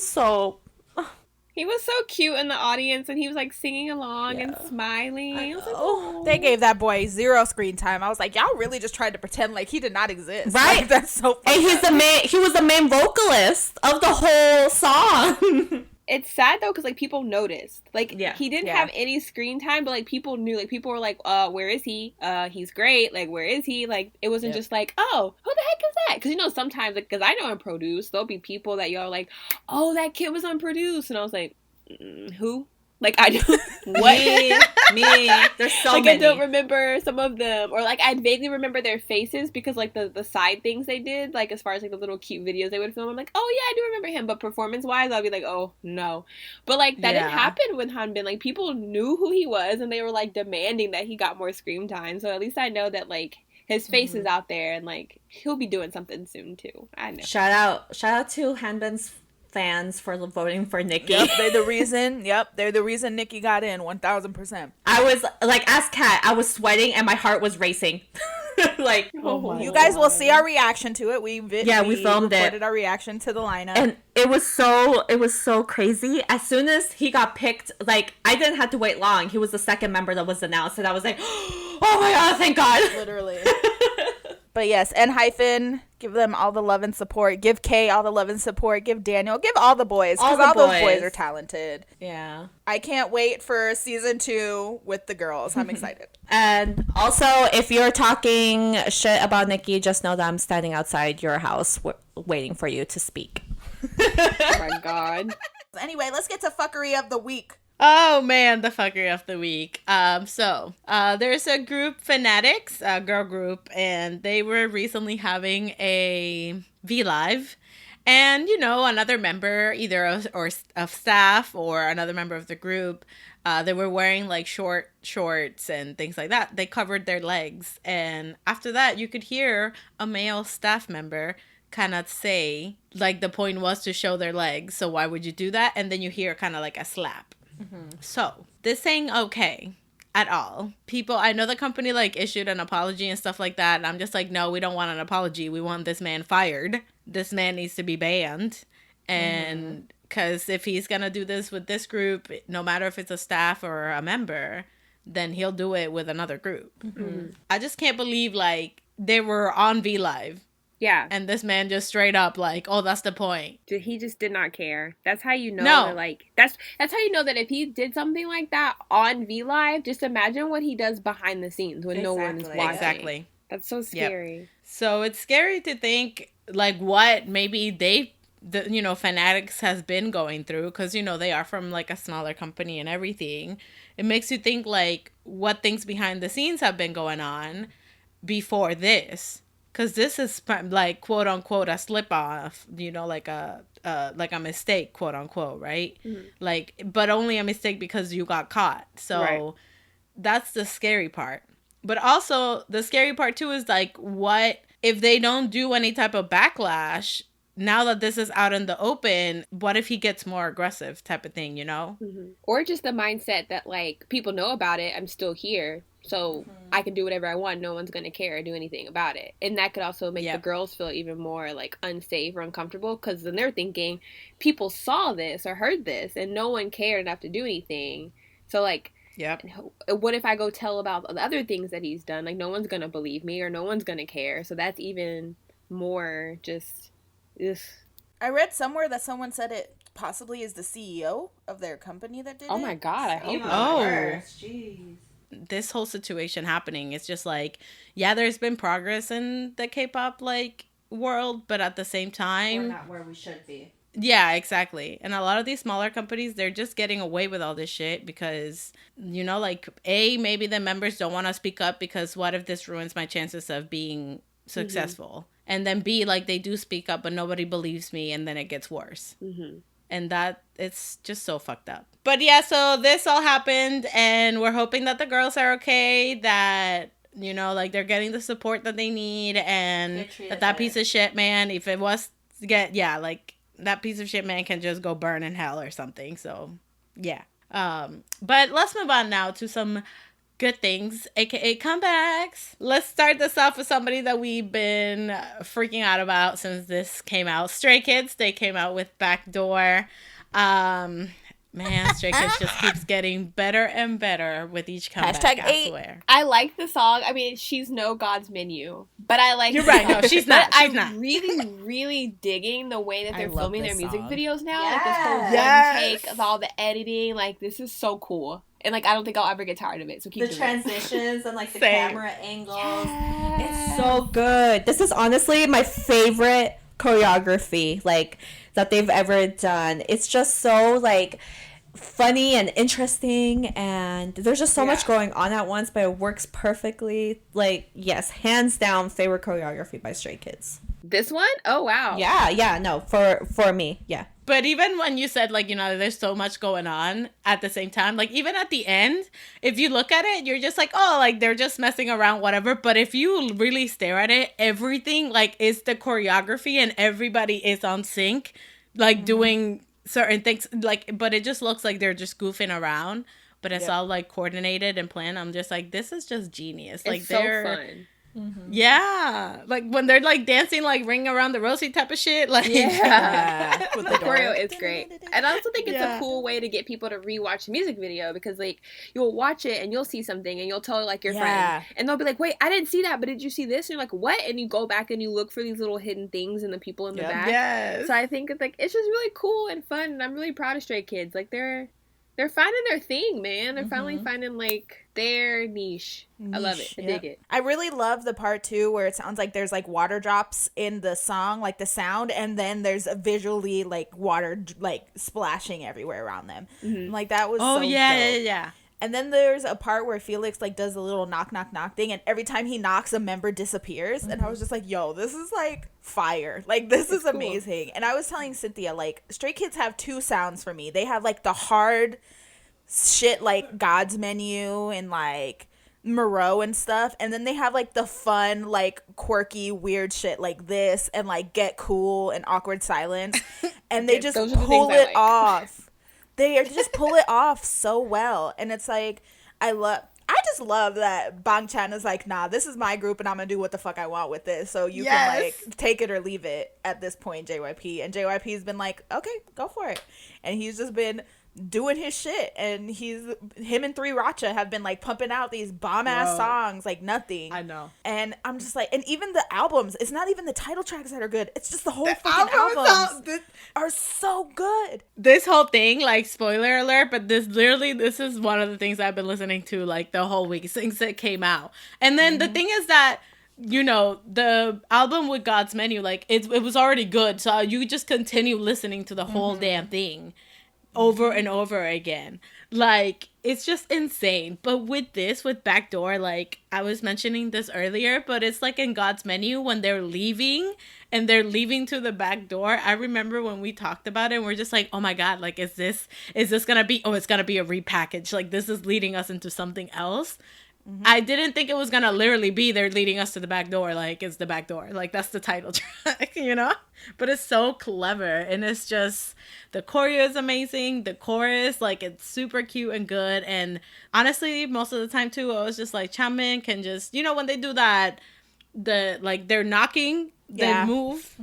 was so cute in the audience, and he was like singing along and smiling. I was like, oh. They gave that boy 0 screen time. I was like, y'all really just tried to pretend like he did not exist. Right? Like, that's so funny. And he was the main vocalist of the whole song. It's sad though, because like people noticed, like he didn't have any screen time, but like people knew, like people were like, where is he? He's great. Like, where is he? Like, it wasn't just like, oh, who the heck is that? Because you know, sometimes, like, because I know in Produce, there'll be people that y'all are like, oh, that kid was on Produce, and I was like, who? Like, I don't... What? Me. There's so like, many. I don't remember some of them. Or, like, I vaguely remember their faces because, like, the side things they did, like, as far as, like, the little cute videos they would film, I'm like, oh, yeah, I do remember him. But performance-wise, I'll be like, oh, no. But, like, that didn't happen with Hanbin. Like, people knew who he was, and they were, like, demanding that he got more screen time. So at least I know that, like, his face is out there, and, like, he'll be doing something soon, too. I know. Shout out to Hanbin's fans for voting for Nikki. Yep, they're the reason. They're the reason Nikki got in 1,000%. I was like, as Kat, I was sweating and my heart was racing. Like, you guys will see our reaction to it. We filmed recorded our reaction to the lineup, and it was so crazy. As soon as he got picked, like, I didn't have to wait long. He was the second member that was announced, and I was like, oh my god, thank God, literally. But yes, Enhypen, give them all the love and support. Give Kay all the love and support. Give Daniel. Give all the boys. Because all those boys are talented. Yeah. I can't wait for season 2 with the girls. I'm excited. And also, if you're talking shit about Nikki, just know that I'm standing outside your house waiting for you to speak. Oh my god. Anyway, let's get to fuckery of the week. Oh man, the fuckery of the week. There's a group, FANATICS, a girl group, and they were recently having a V-Live. And, another member, either of staff or another member of the group, they were wearing like short shorts and things like that. They covered their legs. And after that, you could hear a male staff member kind of say, like, the point was to show their legs. So why would you do that? And then you hear kind of like a slap. Mm-hmm. So this ain't okay at all. People, I know the company like issued an apology and stuff like that, and I'm just like, no, we don't want an apology. We want this man fired. This man needs to be banned. And because if he's gonna do this with this group, no matter if it's a staff or a member, then he'll do it with another group. Mm-hmm. I just can't believe, like, they were on V-Live. Yeah. And this man just straight up like, oh, that's the point. He just did not care. That's how you know that, like, that's how you know that if he did something like that on V-Live, just imagine what he does behind the scenes when no one is watching. Exactly. That's so scary. Yep. So it's scary to think, like, what maybe FANATICS has been going through, because, they are from, like, a smaller company and everything. It makes you think, like, what things behind the scenes have been going on before this. Because this is, like, quote unquote, a slip off, like a mistake, quote unquote, right? Mm-hmm. Like, but only a mistake because you got caught. So that's the scary part. But also the scary part too is, like, what if they don't do any type of backlash now that this is out in the open? What if he gets more aggressive, type of thing, Mm-hmm. Or just the mindset that, like, people know about it, I'm still here, so I can do whatever I want, no one's gonna care or do anything about it. And that could also make the girls feel even more, like, unsafe or uncomfortable, because then they're thinking people saw this or heard this and no one cared enough to do anything. So, like, what if I go tell about the other things that he's done? Like, no one's gonna believe me or no one's gonna care. So that's even more just... Ugh. I read somewhere that someone said it possibly is the CEO of their company that did it. Oh my god, I hope not. Oh, jeez. This whole situation happening, it's just like, yeah, there's been progress in the K-pop, like, world, but at the same time, we're not where we should be. Yeah, exactly. And a lot of these smaller companies, they're just getting away with all this shit because, like, maybe the members don't want to speak up because what if this ruins my chances of being successful? Mm-hmm. And then B, like, they do speak up, but nobody believes me, and then it gets worse. Mm-hmm. And that, it's just so fucked up. But yeah, so this all happened, and we're hoping that the girls are okay, that, like, they're getting the support that they need, and that piece of shit man, if it was that piece of shit man can just go burn in hell or something. So, yeah. But let's move on now to some good things, aka comebacks. Let's start this off with somebody that we've been freaking out about since this came out. Stray Kids, they came out with Backdoor. Man, Stray Kids just keeps getting better and better with each comeback, I swear. I like the song. I mean, she's no God's Menu, but I like You're right, no, she's not. I'm really, really digging the way that they're filming their music videos now. Yes. Like, this whole one take of all the editing. Like, this is so cool. And, like, I don't think I'll ever get tired of it, so keep doing it. The transitions and, like, the camera angles. Yes. It's so good. This is honestly my favorite choreography, like, that they've ever done. It's just so, like, funny and interesting, and there's just so much going on at once, but it works perfectly. Like, yes, hands down, favorite choreography by Stray Kids. This one? Oh, wow. Yeah, no, for me, yeah. But even when you said, like, you know, there's so much going on at the same time, like, even at the end, if you look at it, you're just like, oh, like, they're just messing around, whatever. But if you really stare at it, everything, like, is the choreography and everybody is on sync, like, doing certain things, like, but it just looks like they're just goofing around. But it's all, like, coordinated and planned. I'm just like, this is just genius. Like, it's so fun. Yeah, like when they're like dancing, like ring around the rosy type of shit. Like, with the choreo is great. And I also think it's a cool way to get people to rewatch the music video, because like you'll watch it and you'll see something and you'll tell like your friend, and they'll be like, "Wait, I didn't see that, but did you see this?" And you're like, "What?" And you go back and you look for these little hidden things in the people in the back. Yes. So I think it's like it's just really cool and fun, and I'm really proud of Stray Kids. Like they're finding their thing, man. They're finally finding like their niche. I love it. I dig it. I really love the part too where it sounds like there's like water drops in the song, like the sound, and then there's a visually like water like splashing everywhere around them. Like that was so dope. Yeah. And then there's a part where Felix like does a little knock knock knock thing, and every time he knocks, a member disappears. And I was just like, yo, this is like fire. Like this is amazing. Cool. And I was telling Cynthia, like, Stray Kids have two sounds for me. They have like the hard shit like God's Menu and like Moreau and stuff, and then they have like the fun like quirky weird shit like this and like Get Cool and Awkward Silence, and they just pull it off. They just pull it off so well. And it's like I just love that Bangchan is like, nah, this is my group and I'm gonna do what the fuck I want with this, so you can like take it or leave it at this point, JYP. And JYP's been like, okay, go for it. And he's just been doing his shit, and him and 3 Racha have been like pumping out these bomb ass songs like nothing. I know. And I'm just like, and even the albums, it's not even the title tracks that are good, it's just the whole fucking albums are so good. This whole thing, like, spoiler alert, but this is one of the things I've been listening to like the whole week since it came out. And then the thing is that, you know, the album with God's Menu, like it was already good, so you just continue listening to the whole damn thing over and over again. Like, it's just insane. But with Backdoor, like I was mentioning this earlier, but it's like in God's Menu when they're leaving to the back door. I remember when we talked about it and we're just like, oh my god, like is this gonna be, it's gonna be a repackage, like this is leading us into something else. I didn't think it was gonna literally be they're leading us to the back door, like it's the back door, like that's the title track, you know. But it's so clever, and it's just, the choreo is amazing, the chorus, like it's super cute and good. And honestly, most of the time too, I was just like, Changbin can just, you know, when they do that, like they're knocking, they move,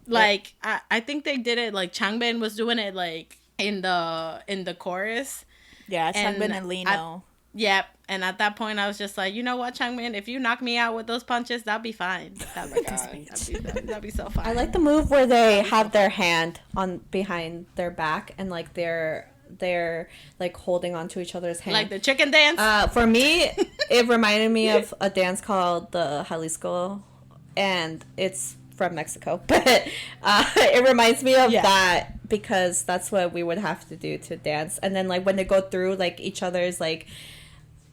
like I think they did it, like Changbin was doing it like in the chorus. Changbin and Lino. Yep. And at that point, I was just like, you know what, Changbin, if you knock me out with those punches, that'd be fine. That'd be so fine. I like the move where they have their hand on behind their back and like they're like holding onto each other's hand, like the chicken dance. For me, it reminded me of a dance called the Jalisco, and it's from Mexico, but it reminds me of that, because that's what we would have to do to dance. And then like when they go through like each other's like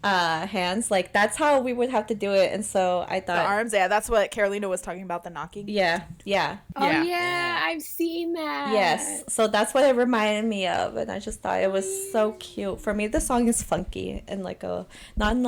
hands, like that's how we would have to do it. And so I thought the arms, that's what Carolina was talking about, the knocking. Yeah. I've seen that. Yes, so that's what it reminded me of, and I just thought it was so cute. For me, the song is funky and like not in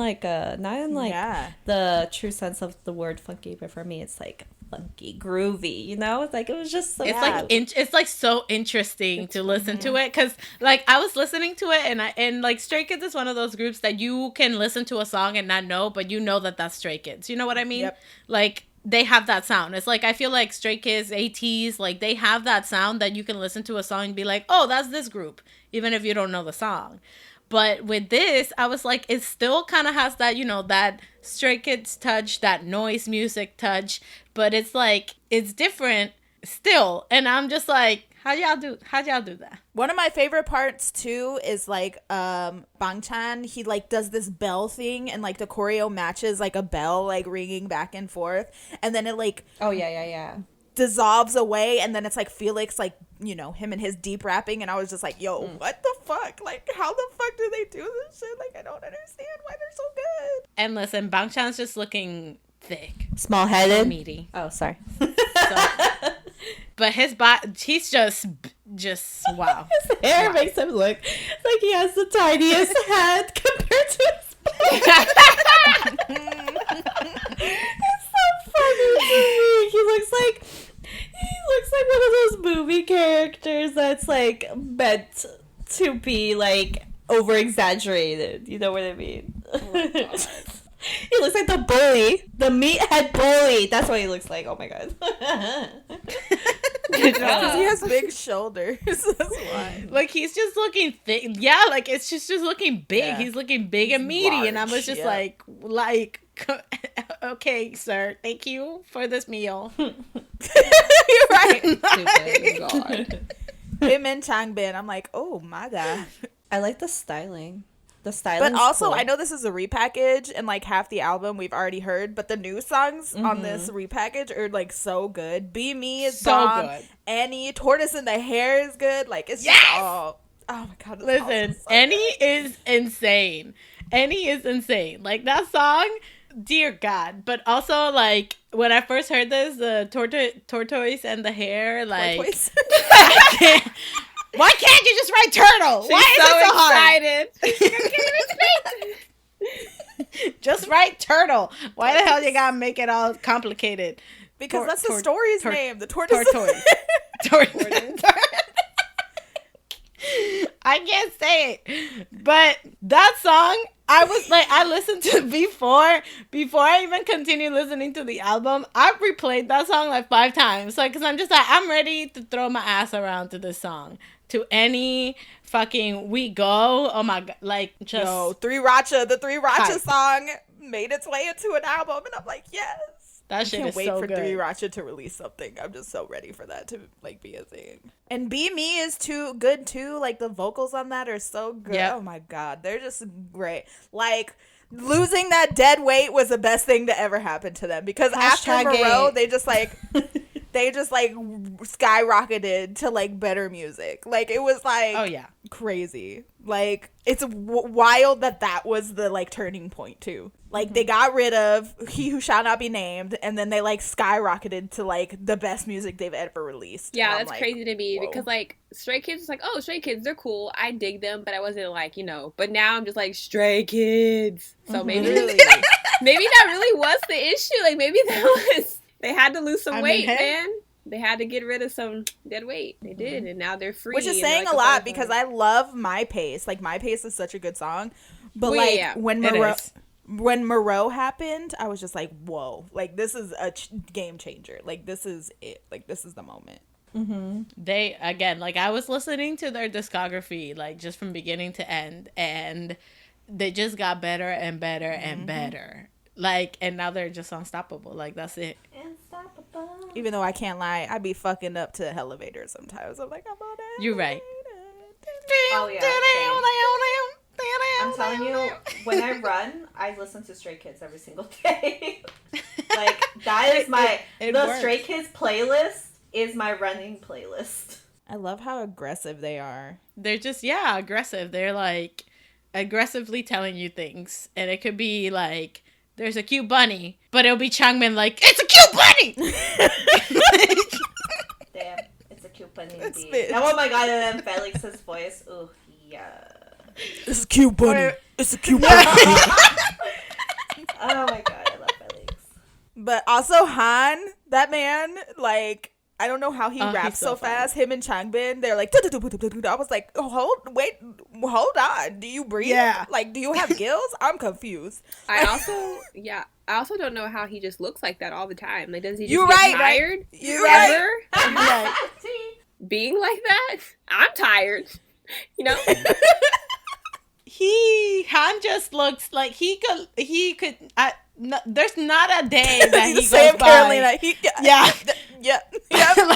the true sense of the word funky, but for me it's like funky, groovy, you know. It's like, it was just so it's like so interesting to listen to it, because like I was listening to it, and like Stray Kids is one of those groups that you can listen to a song and not know, but you know that that's Stray Kids, you know what I mean? Like they have that sound. It's like, I feel like Stray Kids, ATs, like they have that sound that you can listen to a song and be like, oh, that's this group, even if you don't know the song. But with this, I was like, it still kind of has that, you know, that Stray Kids touch, that noise music touch, but it's like, it's different still. And I'm just like, how'd y'all do that? One of my favorite parts too is like Bangchan, he like does this bell thing, and like the choreo matches like a bell like ringing back and forth, and then it like dissolves away, and then it's like Felix, like, you know, him and his deep rapping, and I was just like, yo, what the fuck? Like, how the fuck do they do this shit? Like, I don't understand why they're so good. And listen, Bangchan's just looking thick, small-headed, meaty. Oh, sorry. But his body, he's just wow. His hair makes him look like he has the tiniest head compared to his body. It's so funny to me. He looks like one of those movie characters that's like meant to be like over exaggerated. You know what I mean? Oh, he looks like the bully, the meathead bully. That's what he looks like. Oh my god. Because he has big shoulders. That's why. Like, he's just looking thick. Yeah, like, it's just looking big. Yeah. He's looking big and meaty. Large, and I was just like, okay, sir, thank you for this meal. You're right. God. Him and Changbin, I'm like, oh my god. I like the styling. The styling, but also cool. I know this is a repackage, and like half the album we've already heard, but the new songs on this repackage are like so good. Be Me is so bomb. Good. Annie, Tortoise in the Hair is good. Like, it's just all. Oh my god! Listen, so Annie is insane. Annie is insane. Like, that song, dear God. But also, like, when I first heard this, the tortoise and the hair, like, I can't. Why can't you just write turtle? She's Why is so it so excited. hard? Just write turtle. Why the hell you gotta make it all complicated? Because that's the story's name. The tortoise. Tortoise. I can't say it. But that song, I was like, I listened to before I even continued listening to the album. I replayed that song like 5 times. Like, because I'm just like, I'm ready to throw my ass around to this song. To any fucking We Go. Oh my god. Like, just. Yo, the Three Racha song made its way into an album. And I'm like, yes. That shit is so good. I can't wait for Three Racha to release something. I'm just so ready for that to like be a thing. And Be Me is too good too. Like, the vocals on that are so good. Yep. Oh my god, they're just great. Like, losing that dead weight was the best thing to ever happen to them, because after Moreau, they just like skyrocketed to like better music. Like, it was like, oh yeah, crazy. Like, it's wild that was the like turning point too. Like, they got rid of He Who Shall Not Be Named, and then they like skyrocketed to like the best music they've ever released. Yeah, that's like, crazy to me. Whoa. Because like Stray Kids was like, oh, Stray Kids, they're cool, I dig them, but I wasn't like, but now I'm just like, Stray Kids. So maybe maybe that really was the issue. Like, maybe they had to lose some weight, man. They had to get rid of some dead weight. They did, and now they're free. Which is saying like a lot, because I love My Pace. Like, My Pace is such a good song. But when Moreau happened, I was just like, whoa. Like, this is a game changer. Like, this is it. Like, this is the moment. Mm-hmm. They, again, like, I was listening to their discography, like, just from beginning to end, and they just got better and better and better. Like, and now they're just unstoppable. Like, that's it. Unstoppable. Even though I can't lie, I be fucking up to Elevator sometimes. I'm like, I'm on it. You're right. Oh, yeah. I'm telling you, when I run, I listen to Stray Kids every single day. Like, that is the Stray Kids playlist is my running playlist. I love how aggressive they are. They're just, aggressive. They're, like, aggressively telling you things. And it could be, like, there's a cute bunny, but it'll be Changmin like, it's a cute bunny! Damn, it's a cute bunny indeed. Oh my god, and then Felix's voice, ooh, yeah. It's a cute bunny. It's a cute bunny. Oh my god, I love Felix. But also Han, that man, like, I don't know how he raps so fast. Him and Changbin, they're like, I was like, hold on. Do you breathe? Yeah. Like, do you have gills? I'm confused. I also don't know how he just looks like that all the time. Like, does he just get tired? You're right. You're right. Being like that? I'm tired. Han just looks like he could there's not a day that he goes by.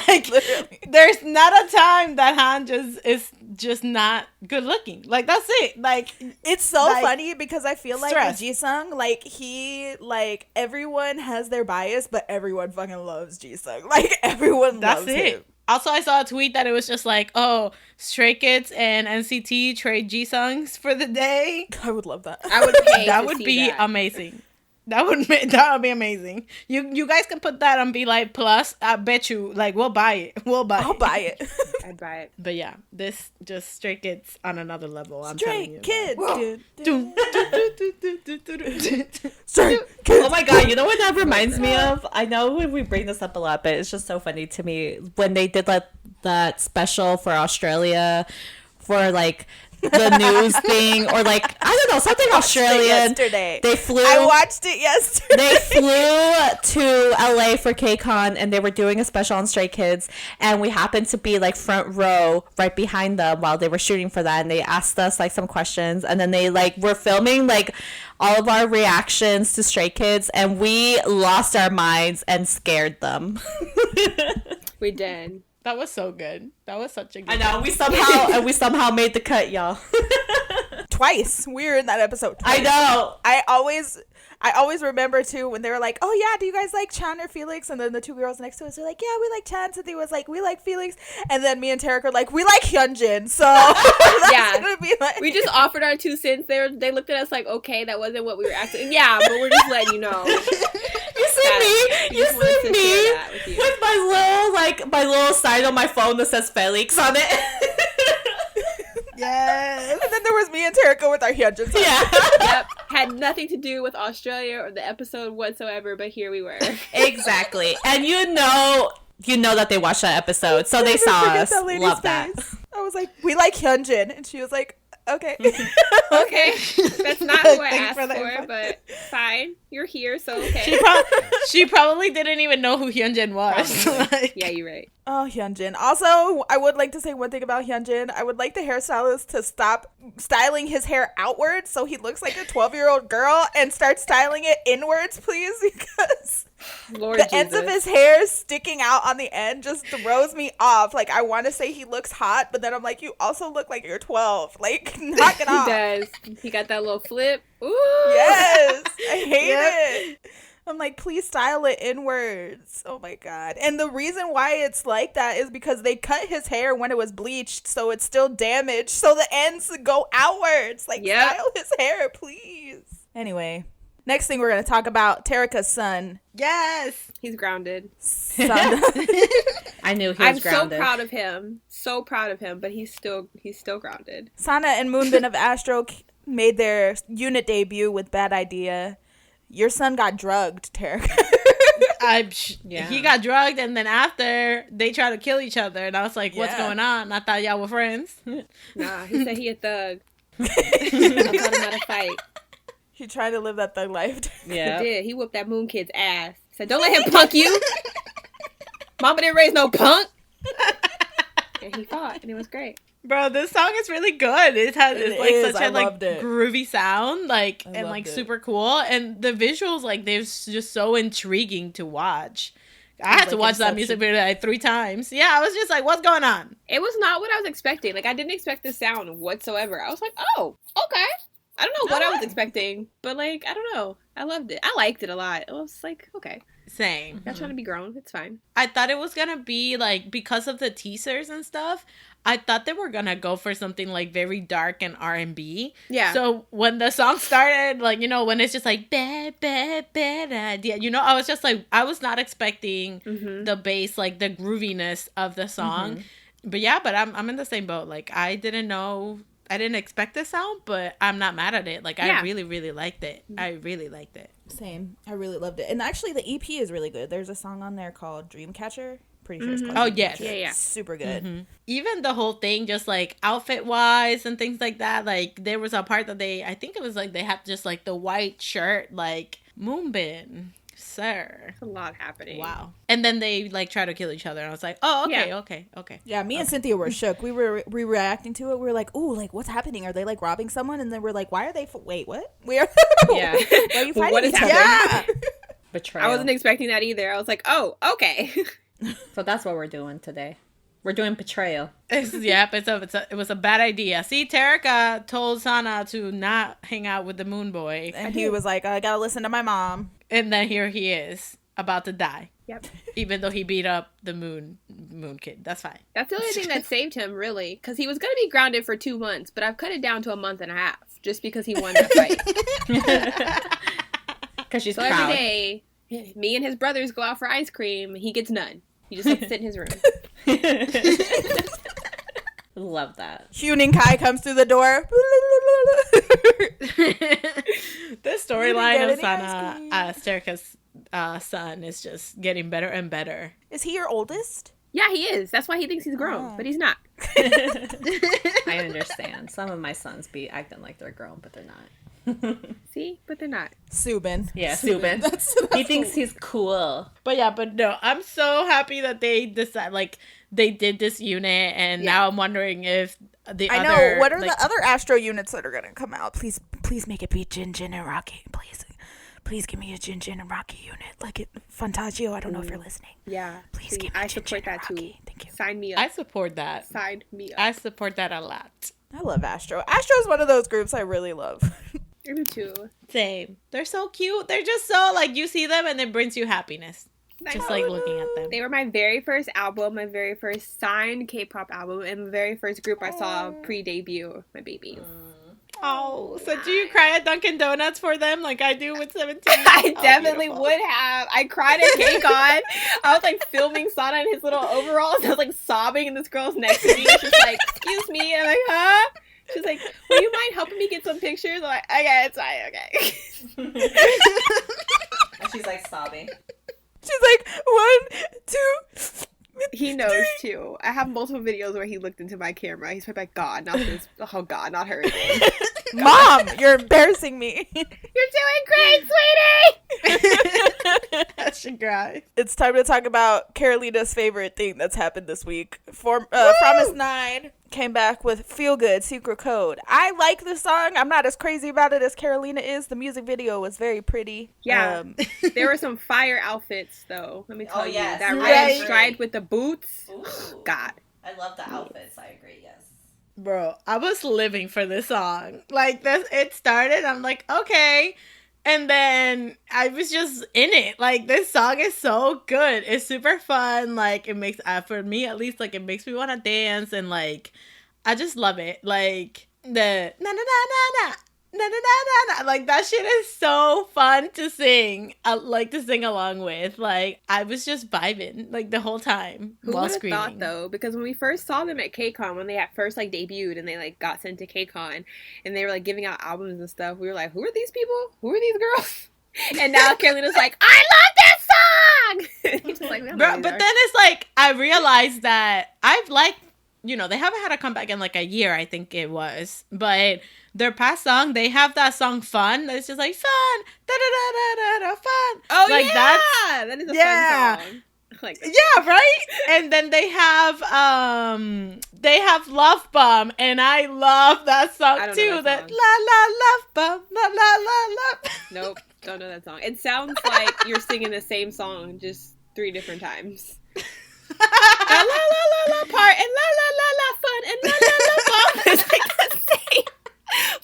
Like, literally. There's not a time that Han is just not good looking. Like, that's it. Like, it's so funny because I feel like with Jisung, like, he, like, everyone has their bias, but everyone fucking loves Jisung. Like, everyone loves him. Also, I saw a tweet that it was just like, oh, Stray Kids and NCT trade G-songs for the day. I would love that. I would pay That to would see be that. amazing. That would be amazing. You guys can put that on Be Like Plus. I bet you, like, we'll buy it. I'll buy it. I'd buy it. But yeah, this just Stray Kids on another level. I'm Stray telling you. Kids. Stray Kids. Oh my god, you know what that reminds me of? I know we bring this up a lot, but it's just so funny to me when they did that special for Australia for like the news thing, or like I don't know, something Australian. Yesterday, they flew. I watched it yesterday. They flew to LA for KCON, and they were doing a special on Stray Kids, and we happened to be like front row, right behind them while they were shooting for that. And they asked us like some questions, and then they like were filming like all of our reactions to Stray Kids, and we lost our minds and scared them. We did. That was so good. That was such a good. I know we somehow made the cut, y'all. Twice. We were in that episode twice. I know. I always remember too when they were like, "Oh yeah, do you guys like Chan or Felix?" And then the two girls next to us were like, "Yeah, we like Chan." Cynthia was like, "We like Felix," and then me and Tarek were like, "We like Hyunjin." So that's gonna be like, we just offered our 2 cents. They looked at us like, "Okay, that wasn't what we were asking." Yeah, but we're just letting you know. You see me with my little sign on my phone that says Felix on it. Yes. And then there was me and Tarek with our Hyunjin. Yeah. Yep. Had nothing to do with Australia or the episode whatsoever, but here we were. Exactly. And you know that they watched that episode, so they saw us. Love that. I was like, "We like Hyunjin," and she was like, "Okay." Okay. That's not who I asked for, but fine. You're here, so okay. She probably didn't even know who Hyunjin was. Like, yeah, you're right. Oh, Hyunjin. Also, I would like to say one thing about Hyunjin. I would like the hairstylist to stop styling his hair outwards so he looks like a 12-year-old girl and start styling it inwards, please, because Lord the Jesus. ends of his hair sticking out on the end just throws me off. Like, I want to say he looks hot, but then I'm like, you also look like you're 12. Like, knock it off. He does. He got that little flip. Ooh. Yes. I hate it. I'm like, please style it inwards. Oh my god. And the reason why it's like that is because they cut his hair when it was bleached, so it's still damaged, so the ends go outwards. Like, style his hair, please. Anyway, next thing we're going to talk about, Terika's son. Yes. He's grounded. Son. I knew he was I'm grounded. so proud of him. So proud of him, but he's still grounded. Sanha and Moonbin of Astro made their unit debut with Bad Idea. Your son got drugged, Tarek. He got drugged, and then after they tried to kill each other, and I was like, "What's going on?" I thought y'all were friends. Nah, he said he a thug. I taught him how to fight. He tried to live that thug life. Yeah, he did. He whooped that Moon Kid's ass. He said, "Don't let him punk you. Mama didn't raise no punk." And he fought, and it was great. Bro, this song is really good. It's such a like it. groovy sound, like and like it. super cool, and the visuals like they're just so intriguing to watch. I had to watch that music video like 3 times. Yeah, I was just like, what's going on? It was not what I was expecting. Like, I didn't expect this sound whatsoever. I was like, oh, okay. I don't know what I was expecting, but like, I don't know. I loved it. I liked it a lot. I was like, okay. Same. Not trying to be grown. It's fine. I thought it was gonna be like, because of the teasers and stuff, I thought they were gonna go for something like very dark and R&B. Yeah. So when the song started, like, you know, when it's just like bad idea, you know, I was just like, I was not expecting the bass, like the grooviness of the song. But yeah, but I'm in the same boat. Like, I didn't expect this sound, but I'm not mad at it. Like, I really, really liked it. I really liked it. Same. I really loved it. And actually, the EP is really good. There's a song on there called Dreamcatcher. Pretty sure it's called Oh, yes. Yeah. Super good. Even the whole thing, just like outfit-wise and things like that. Like, there was a part that I think it was like they had just like the white shirt, like, Moonbin. Sir. There's a lot happening. Wow. And then they like try to kill each other, and I was like, oh, okay. Yeah, me and Cynthia were shook. We were reacting to it. We were like, ooh, like, what's happening? Are they like robbing someone? And then we're like, why are they wait, what? Why are you fighting What is each other? happening? Yeah. betrayal. I wasn't expecting that either. I was like, oh, okay. So that's what we're doing today. We're doing betrayal. It was a bad idea. See, Terika told Sanha to not hang out with the Moon Boy. And he was like, I gotta listen to my mom. And then here he is. about to die. Yep. Even though he beat up the moon kid. That's fine. That's the only thing that saved him, really. Because he was going to be grounded for 2 months, but I've cut it down to a month and a half. Just because he won that fight. Because she's so proud. every day, me and his brothers go out for ice cream. He gets none. He just has to sit in his room. Love that. Huening Kai comes through the door. The storyline of Sanha, Sterika's son is just getting better and better. Is he your oldest? Yeah, he is. That's why he thinks he's grown, but he's not. I understand. Some of my sons be acting like they're grown, but they're not. See? But they're not. Subin. Yeah, Subin. That's he thinks he's cool. But no, I'm so happy that they decide, like, they did this unit, and now I'm wondering if the I other... know. What are the other Astro units that are going to come out? Please make it be Jin and Rocky. Please give me a Jin and Rocky unit. Like it, Fantagio, I don't know if you're listening. Yeah. Please give me I Jin support and that Rocky. too. Thank you. Sign me up. I support that. Sign me up. I support that a lot. I love Astro. Astro is one of those groups I really love. I do too. Same. They're so cute. They're just so, like, you see them and it brings you happiness. Just, like, looking at them. They were my very first album, my very first signed K-pop album, and the very first group I saw pre-debut, my babies. Oh, so do you cry at Dunkin' Donuts for them like I do with 17? I definitely would have. I cried at KCON. I was like filming Sanha in his little overalls. I was like sobbing, and this girl's next to me. She's like, "Excuse me," and I'm like, "Huh?" She's like, "Will you mind helping me get some pictures?" I'm like, "Okay, it's fine, okay." And she's like sobbing. She's like, 1, 2. He knows too. I have multiple videos where he looked into my camera. He's probably like, "God, not this. Oh God, not her again." Mom, you're embarrassing me. You're doing great, sweetie! I should cry. It's time to talk about Carolina's favorite thing that's happened this week. Promise 9 came back with Feel Good, Secret Code. I like this song. I'm not as crazy about it as Carolina is. The music video was very pretty. Yeah. There were some fire outfits, though. Let me tell you. Yes. That Right. red stripe with the boots. Ooh. God. I love the outfits. I agree, yes. Bro, I was living for this song. Like, this, it started, I'm like, okay. And then I was just in it. Like, this song is so good. It's super fun. Like, it makes, for me at least, like, it makes me want to dance. And, like, I just love it. Like, the na-na-na-na-na. Na-na-na-na-na. Like, that shit is so fun to sing. I like to sing along with. Like, I was just vibing, like, the whole time Who while would have screaming. thought, though? Because when we first saw them at KCON, when they at first, like, debuted and they, like, got sent to KCON and they were, like, giving out albums and stuff, we were like, who are these people? Who are these girls? And now Carolina's like, I love that song! He's just like, Bro, but then it's like, I realized that I've liked, you know, they haven't had a comeback in like a year, I think it was. But their past song, they have that song Fun. That's just like, fun, da-da-da-da-da, fun. Oh, like, yeah! That is a fun song. Like, yeah, right? And then they have Love Bomb, and I love that song I don't too. know that song. La la Love Bomb, la la la la. Nope, don't know that song. It sounds like you're singing the same song just 3 different times. La la la la la part and la la la la fun and la la la bomb. It's like the same.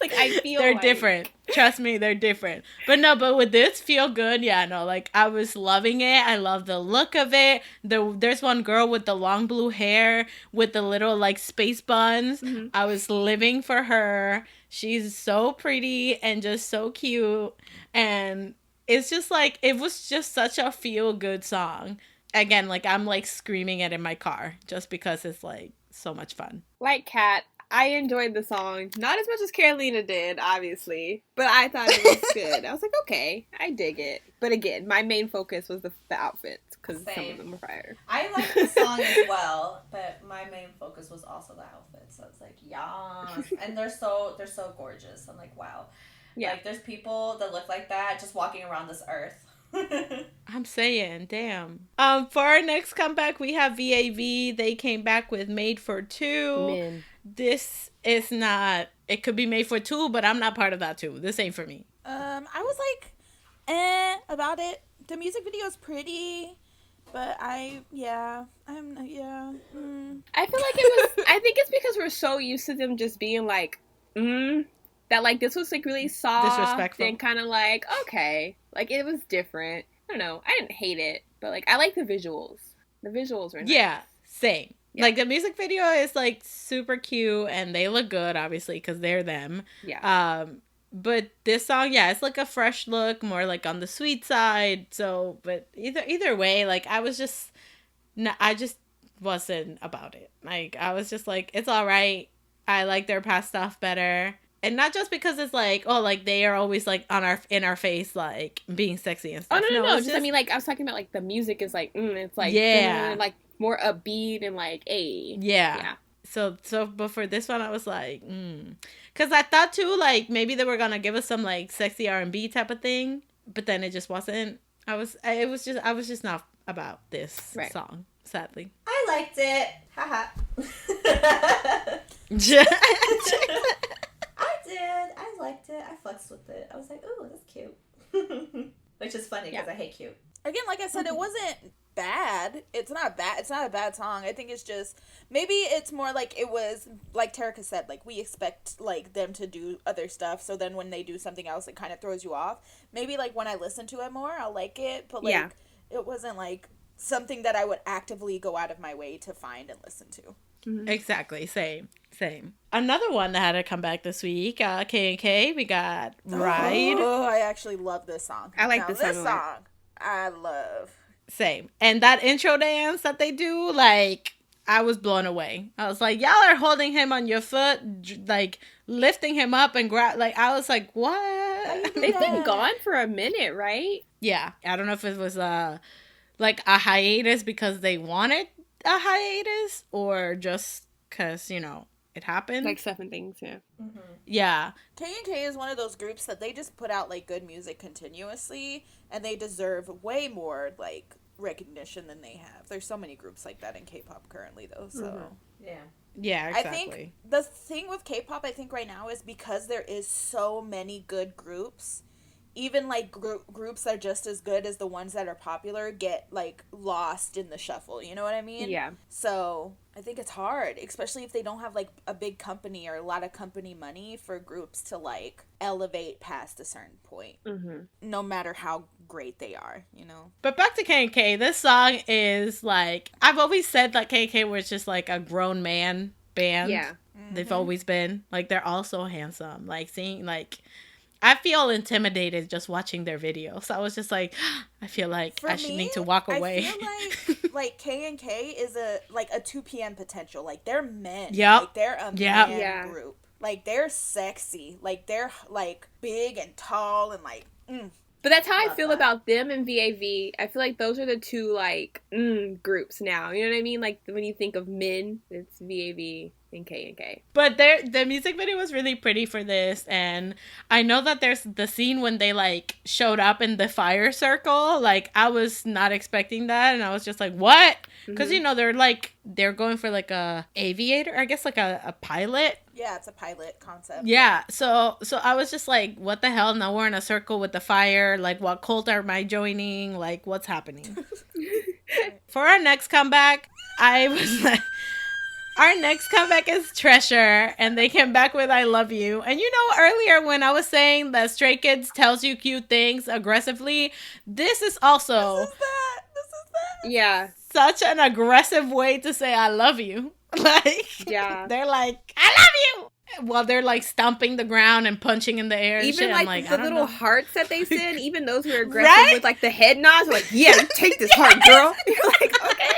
Like, I feel they're like... different. Trust me, they're different. But with this Feel Good, yeah, no, like, I was loving it. I love the look of it. There's one girl with the long blue hair with the little, like, space buns. Mm-hmm. I was living for her. She's so pretty and just so cute. And it's just, like, it was just such a feel good song. Again, like, I'm, like, screaming it in my car just because it's, like, so much fun. Like Kat, I enjoyed the song. Not as much as Carolina did, obviously. But I thought it was good. I was like, okay, I dig it. But again, my main focus was the outfits. Because some of them were fire. I liked the song as well. But my main focus was also the outfits. So I was like, yes. And they're so gorgeous. I'm like, wow. Yeah. Like, there's people that look like that just walking around this earth. I'm saying, damn. For our next comeback, we have VAV. They came back with Made for Two. Man. This is not. It could be Made for Two, but I'm not part of that too. This ain't for me. I was like, about it. The music video is pretty, but I feel like it was. I think it's because we're so used to them just being like, that like this was like really soft, disrespectful, and kind of like, okay, like it was different. I don't know. I didn't hate it, but like I like the visuals. The visuals are nice. Yeah, same. Yeah. Like the music video is like super cute and they look good, obviously, because they're them. Yeah. But this song, yeah, it's like a fresh look, more like on the sweet side. So, but either way, like I just wasn't about it. Like I was just like, it's all right. I like their past stuff better. And not just because it's like, oh, like they are always like in our face, like being sexy and stuff. Oh no. Just I mean, like I was talking about, like the music is like, it's like like more upbeat and like yeah. So, but for this one, I was like, because I thought too, like maybe they were gonna give us some like sexy R&B type of thing, but then it just wasn't. I was just not about this song, sadly. I liked it. Haha. I did. I liked it. I flexed with it. I was like, ooh, that's cute. Which is funny because I hate cute. Again, like I said, it wasn't bad. It's not bad. It's not a bad song. I think it's just, maybe it's more like it was, like Terica said, like we expect like them to do other stuff. So then when they do something else, it kind of throws you off. Maybe like when I listen to it more, I'll like it. But like it wasn't like something that I would actively go out of my way to find and listen to. Mm-hmm. Exactly. Same. Another one that had to come back this week, K&K, we got Ride. Oh, I actually love this song. I like this song. I love. Same. And that intro dance that they do, like, I was blown away. I was like, y'all are holding him on your foot, like, lifting him up and like, I was like, what? They've been gone for a minute, right? Yeah. I don't know if it was, like, a hiatus because they wanted a hiatus or just because, you know, it happened. Like stuff and things, yeah. Mm-hmm. Yeah. K&K is one of those groups that they just put out, like, good music continuously, and they deserve way more, like, recognition than they have. There's so many groups like that in K-pop currently, though, so. Mm-hmm. Yeah, exactly. I think the thing with K-pop, I think, right now is because there is so many good groups, even, like, groups that are just as good as the ones that are popular get, like, lost in the shuffle, you know what I mean? Yeah. So, I think it's hard, especially if they don't have, like, a big company or a lot of company money for groups to, like, elevate past a certain point. Mm-hmm. No matter how great they are, you know? But back to K&K, this song is, like, I've always said that K&K was just, like, a grown man band. Yeah. Mm-hmm. They've always been. Like, they're all so handsome. Like, seeing, like, I feel intimidated just watching their videos. I was just like, I feel like I should need to walk away. I feel like K&K is a 2 p.m. potential. Like, they're men. Yep. Like, they're a man group. Like, they're sexy. Like, they're, like, big and tall and, like, But that's how I feel about them and VAV. I feel like those are the two, like, groups now. You know what I mean? Like, when you think of men, it's VAV and K&K. But the music video was really pretty for this, and I know that there's the scene when they, like, showed up in the fire circle. Like, I was not expecting that, and I was just like, what? Because, you know, they're going for, like, a aviator, I guess, like a pilot. Yeah, it's a pilot concept. Yeah, so I was just like, what the hell? Now we're in a circle with the fire. Like, what cult am I joining? Like, what's happening? For our next comeback, I was like, our next comeback is Treasure, and they came back with I Love You. And you know, earlier when I was saying that Stray Kids tells you cute things aggressively, this is also... This is that. Yeah. Such an aggressive way to say I love you. Like, yeah, they're like, I love you! While they're like stomping the ground and punching in the air and even shit. like the little hearts that they send, even those who are aggressive right? with like the head nods, are like, yeah, you take this heart, girl. You're like, okay.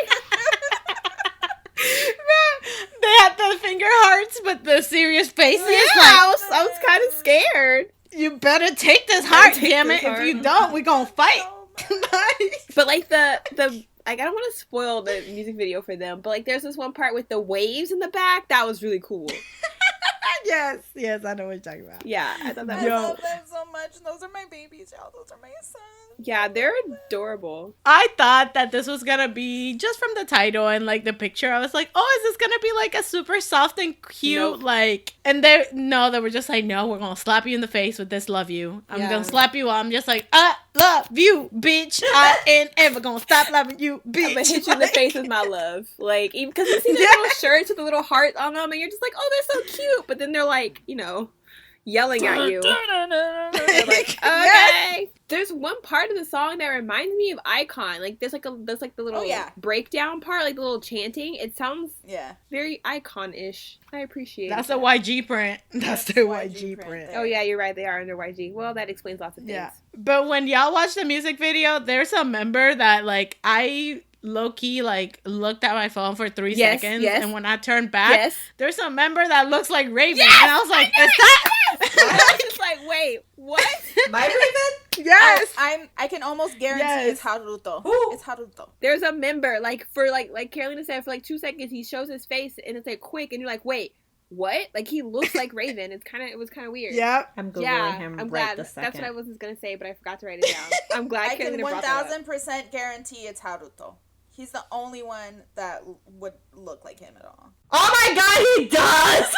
They had the finger hearts, but the serious faces. Yeah, like, I was kind of scared. You better take this heart, damn it. If you don't, we gonna fight. But like the like, I don't want to spoil the music video for them, but like there's this one part with the waves in the back that was really cool. Yes, I know what you're talking about. Yeah, I thought that I love them so much. Those are my babies, y'all. Those are my sons. Yeah, they're adorable. I thought that this was gonna be, just from the title and like the picture, I was like, oh, is this gonna be like a super soft and cute, nope. like, and they were just like, no, we're gonna slap you in the face with this love you. I'm gonna slap you. I'm just like, I love you, bitch. I ain't ever gonna stop loving you, bitch. I'm gonna hit you in the face with my love. Like, even because you see their little shirts with the little heart on them, and you're just like, oh, they're so cute. But then they're like, you know, yelling at you. They're like, okay. Yes. There's one part of the song that reminds me of Icon. Like there's like the little breakdown part, like the little chanting. It sounds very Icon-ish. I appreciate That's that. a YG print. That's the YG print. Oh yeah, you're right. They are under YG. Well, that explains lots of things. Yeah. But when y'all watch the music video, there's a member that like I low-key like looked at my phone for 3 seconds, and when I turned back, there's a member that looks like Raven, and I was like, is that? I was just like, wait, what? My Raven? Yes. I can almost guarantee it's Haruto. It's Haruto. There's a member like for like Carolina said, for like 2 seconds he shows his face and it's like quick and you're like, wait, what? Like he looks like Raven. It was kind of weird. Yeah. I'm googling him. I'm glad. This second. That's what I wasn't gonna say, but I forgot to write it down. I'm glad Carolina brought that up. I can 1000% guarantee it's Haruto. He's the only one that would look like him at all. Oh my god, he does!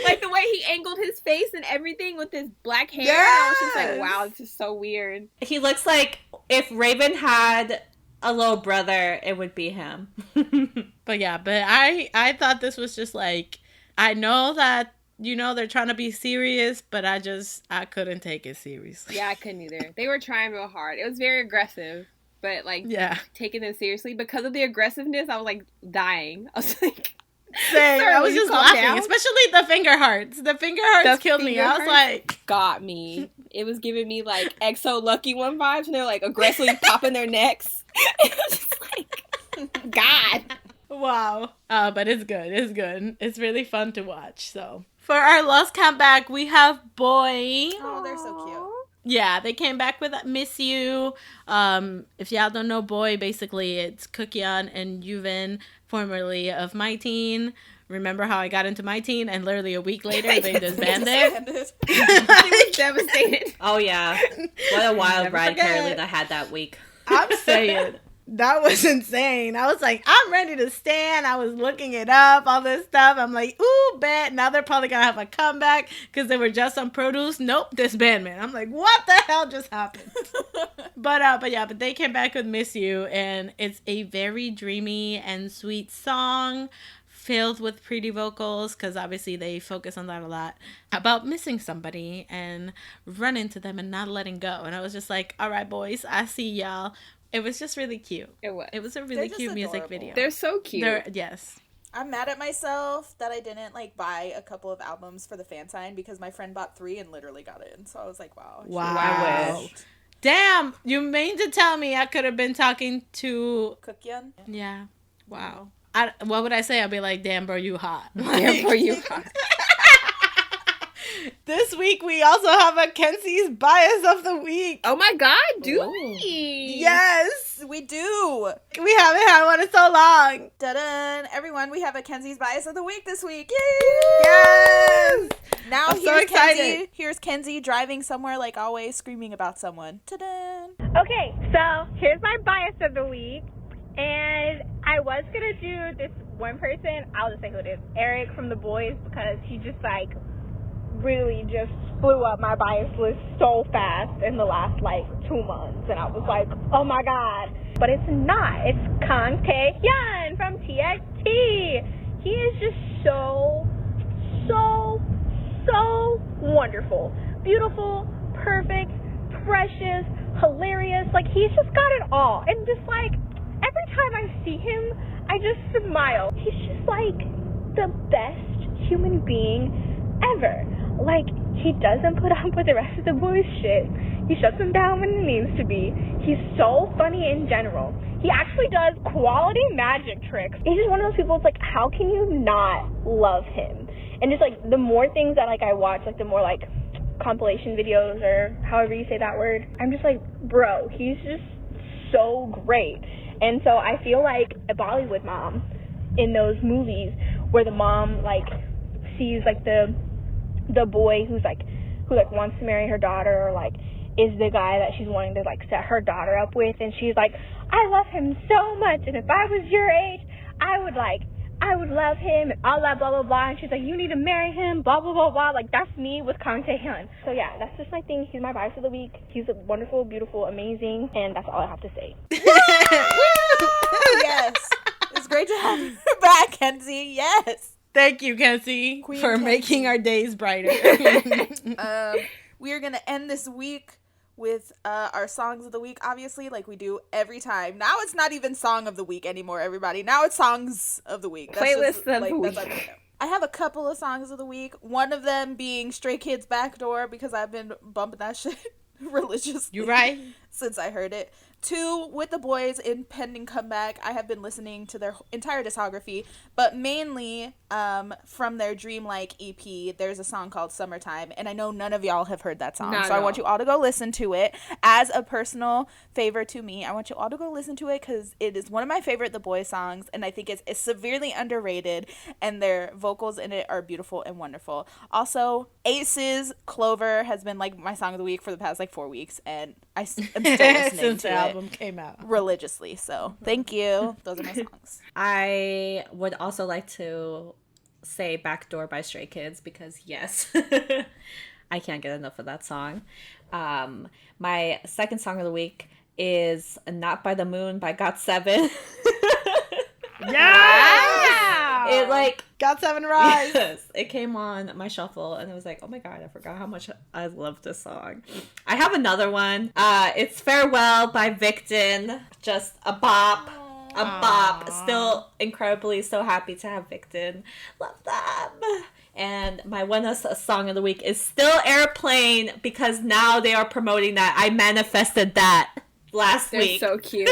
Like the way he angled his face and everything with his black hair. Yes! I was just like, wow, this is so weird. He looks like if Raven had a little brother, it would be him. But I thought this was just like, I know that, you know, they're trying to be serious, but I couldn't take it seriously. Yeah, I couldn't either. They were trying real hard. It was very aggressive, but like taking them seriously because of the aggressiveness, I was like dying. I was like, same. I was just laughing, especially the finger hearts. The finger hearts killed me. I was like, got me. It was giving me like EXO Lucky One vibes, and they're like aggressively popping their necks. It was just like, God. Wow. But it's good. It's good. It's really fun to watch. So for our Lost Comeback, we have B.O.Y. Oh, they're so cute. Yeah, they came back with Miss You. If y'all don't know B.O.Y, basically it's Cookion and Yuven, formerly of My Teen. Remember how I got into My Teen and literally a week later they disbanded? I was devastated. Oh yeah. What a wild ride Carolina had that week. I'm saying. That was insane. I was like, I'm ready to stand. I was looking it up, all this stuff. I'm like, ooh, bet. Now they're probably going to have a comeback because they were just on Produce. Nope, disbandment. I'm like, what the hell just happened? But they came back with Miss You, and it's a very dreamy and sweet song filled with pretty vocals because obviously they focus on that a lot, about missing somebody and running to them and not letting go. And I was just like, all right, boys, I see y'all. It was just really cute. It was a really cute music video. They're so cute. Yes. I'm mad at myself that I didn't buy a couple of albums for the fan sign because my friend bought 3 and literally got it. And so I was like, wow. I wish. Damn, you mean to tell me I could have been talking to Cookion? Yeah. Wow. What would I say? I'd be like, damn, bro, you hot. Damn, bro, you hot. This week, we also have a Kenzie's Bias of the Week. Oh my god, do we? Yes, we do. We haven't had one in so long. Da-dun. Everyone, we have a Kenzie's Bias of the Week this week. Yay! Yes! Now I'm so excited. Here's Kenzie driving somewhere like always, screaming about someone. Ta-da! Okay, so here's my Bias of the Week. And I was going to do this one person. I'll just say who it is. Eric from The Boys, because he just really just blew up my bias list so fast in the last 2 months, and I was like, oh my god. But it's not. It's Kang Tae-hyun from TXT. He is just so wonderful, beautiful, perfect, precious, hilarious. He's just got it all. And just every time I see him, I just smile. He's just the best human being ever. He doesn't put up with the rest of the boys' shit. He shuts them down when it needs to be. He's so funny in general. He actually does quality magic tricks. He's just one of those people, it's how can you not love him? And just, the more things that, I watch, the more, compilation videos or however you say that word, I'm just bro, he's just so great. And so I feel like a Bollywood mom in those movies where the mom, sees, the boy who wants to marry her daughter, or is the guy that she's wanting to set her daughter up with, and she's like, I love him so much, and if I was your age, I would love him, and all that blah blah blah, and she's like, you need to marry him, blah blah blah blah. That's me with Kang Tae-hyun. So yeah, that's just my thing. He's my bias of the week. He's wonderful, beautiful, amazing, and that's all I have to say. Yes, it's great to have you back, Kenzie. Yes. Thank you, Kenzie, for Kenzie. making our days brighter. We are going to end this week with our songs of the week, obviously, like we do every time. Now it's not even song of the week anymore, everybody. Now it's songs of the week. Playlist of the week. I have a couple of songs of the week. One of them being Stray Kids Backdoor, because I've been bumping that shit religiously. You right? Since I heard it. 2, With the Boys in pending comeback. I have been listening to their entire discography, but mainly from their Dreamlike EP, there's a song called Summertime, and I know none of y'all have heard that song, so I want you all to go listen to it. As a personal favor to me, I want you all to go listen to it, because it is one of my favorite The Boys songs, and I think it's severely underrated, and their vocals in it are beautiful and wonderful. Also, Ace's Clover has been like my song of the week for the past like 4 weeks, and I'm still listening since to the it album came out religiously. So thank you. Those are my songs. I would also like to say Backdoor by Stray Kids, because yes, I can't get enough of that song. My second song of the week is Not by the Moon by GOT7. Yeah! It like GOT7 Rise. Yes, it came on my shuffle and it was like, oh my god, I forgot how much I love this song. I have another one. It's Farewell by Victon. Just a bop. A bop. Still incredibly so happy to have Victon. Love them. And my one song of the week is still Airplane, because now they are promoting that. I manifested that last week. They're so cute.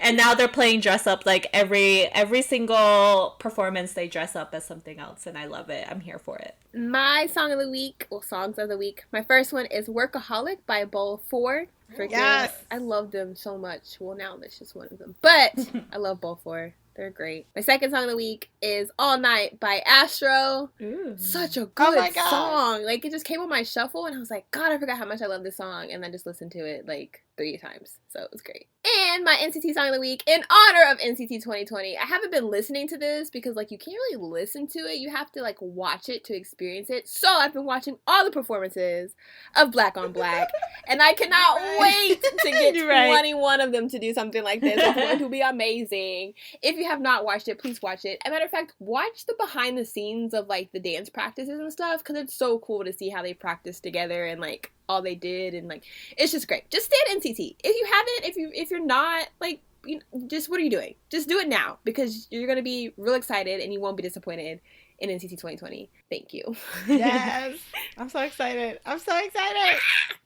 And now they're playing dress up. Like every single performance they dress up as something else, and I love it. I'm here for it. My song of the week, well, songs of the week. My first one is Workaholic by B.O.Y. Yes. I love them so much. Well, now that's just one of them. But I love B.O.Y. They're great. My second song of the week is All Night by Astro. Ooh. Such a good God. song. Like, it just came on my shuffle, and I was like, God, I forgot how much I love this song. And then just listened to it, like, 3 times. So it was great. And my NCT song of the week, in honor of NCT 2020. I haven't been listening to this because, like, you can't really listen to it. You have to, like, watch it to experience it. So I've been watching all the performances of Black on Black. And I cannot wait to get 21 of them to do something like this. It's going to be amazing. If you have not watched it, please watch it. As a matter of fact, watch the behind the scenes of, like, the dance practices and stuff, because it's so cool to see how they practice together and, like, all they did, and like, it's just great. Just stay at NCT. If you haven't, if you're not, like, you know, just what are you doing? Just do it now, because you're gonna be real excited and you won't be disappointed in NCT 2020. Thank you. Yes. I'm so excited.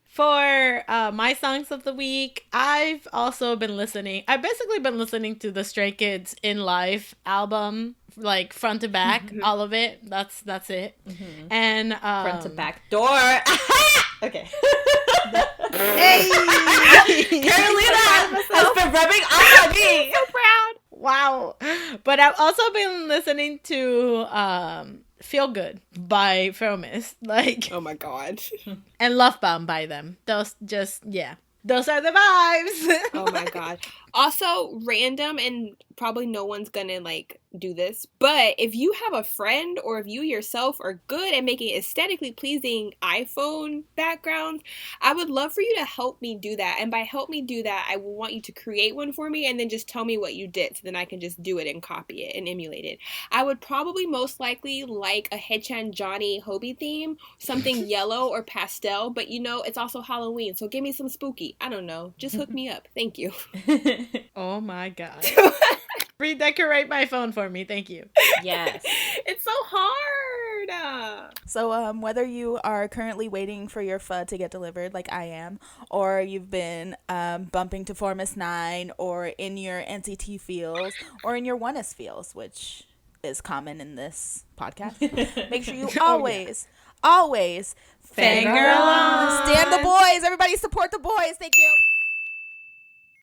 For my songs of the week, I've also been listening. I've basically been listening to the Stray Kids In Life album, like front to back, all of it. That's it. Mm-hmm. And front to back door. Okay. Hey, Carolina has been rubbing off on me. So proud. Wow. But I've also been listening to Feel Good by Phromis. Like, oh my god. And Love Bomb by them. Those just, yeah. Those are the vibes. Oh my god. Also, random, and probably no one's gonna, like, do this, but if you have a friend or if you yourself are good at making aesthetically pleasing iPhone backgrounds, I would love for you to help me do that. And by help me do that, I will want you to create one for me and then just tell me what you did, so then I can just do it and copy it and emulate it. I would probably most likely like a Haechan Johnny Hobie theme, something yellow or pastel, but you know, it's also Halloween, so give me some spooky. I don't know. Just hook me up. Thank you. Oh my god. Redecorate my phone for me, thank you. Yes. It's so hard. So whether you are currently waiting for your pho to get delivered, like I am, or you've been bumping to Formus 9, or in your NCT feels, or in your 1S feels, which is common in this podcast, make sure you always fangirl on. Stand the boys. Everybody support the boys. Thank you.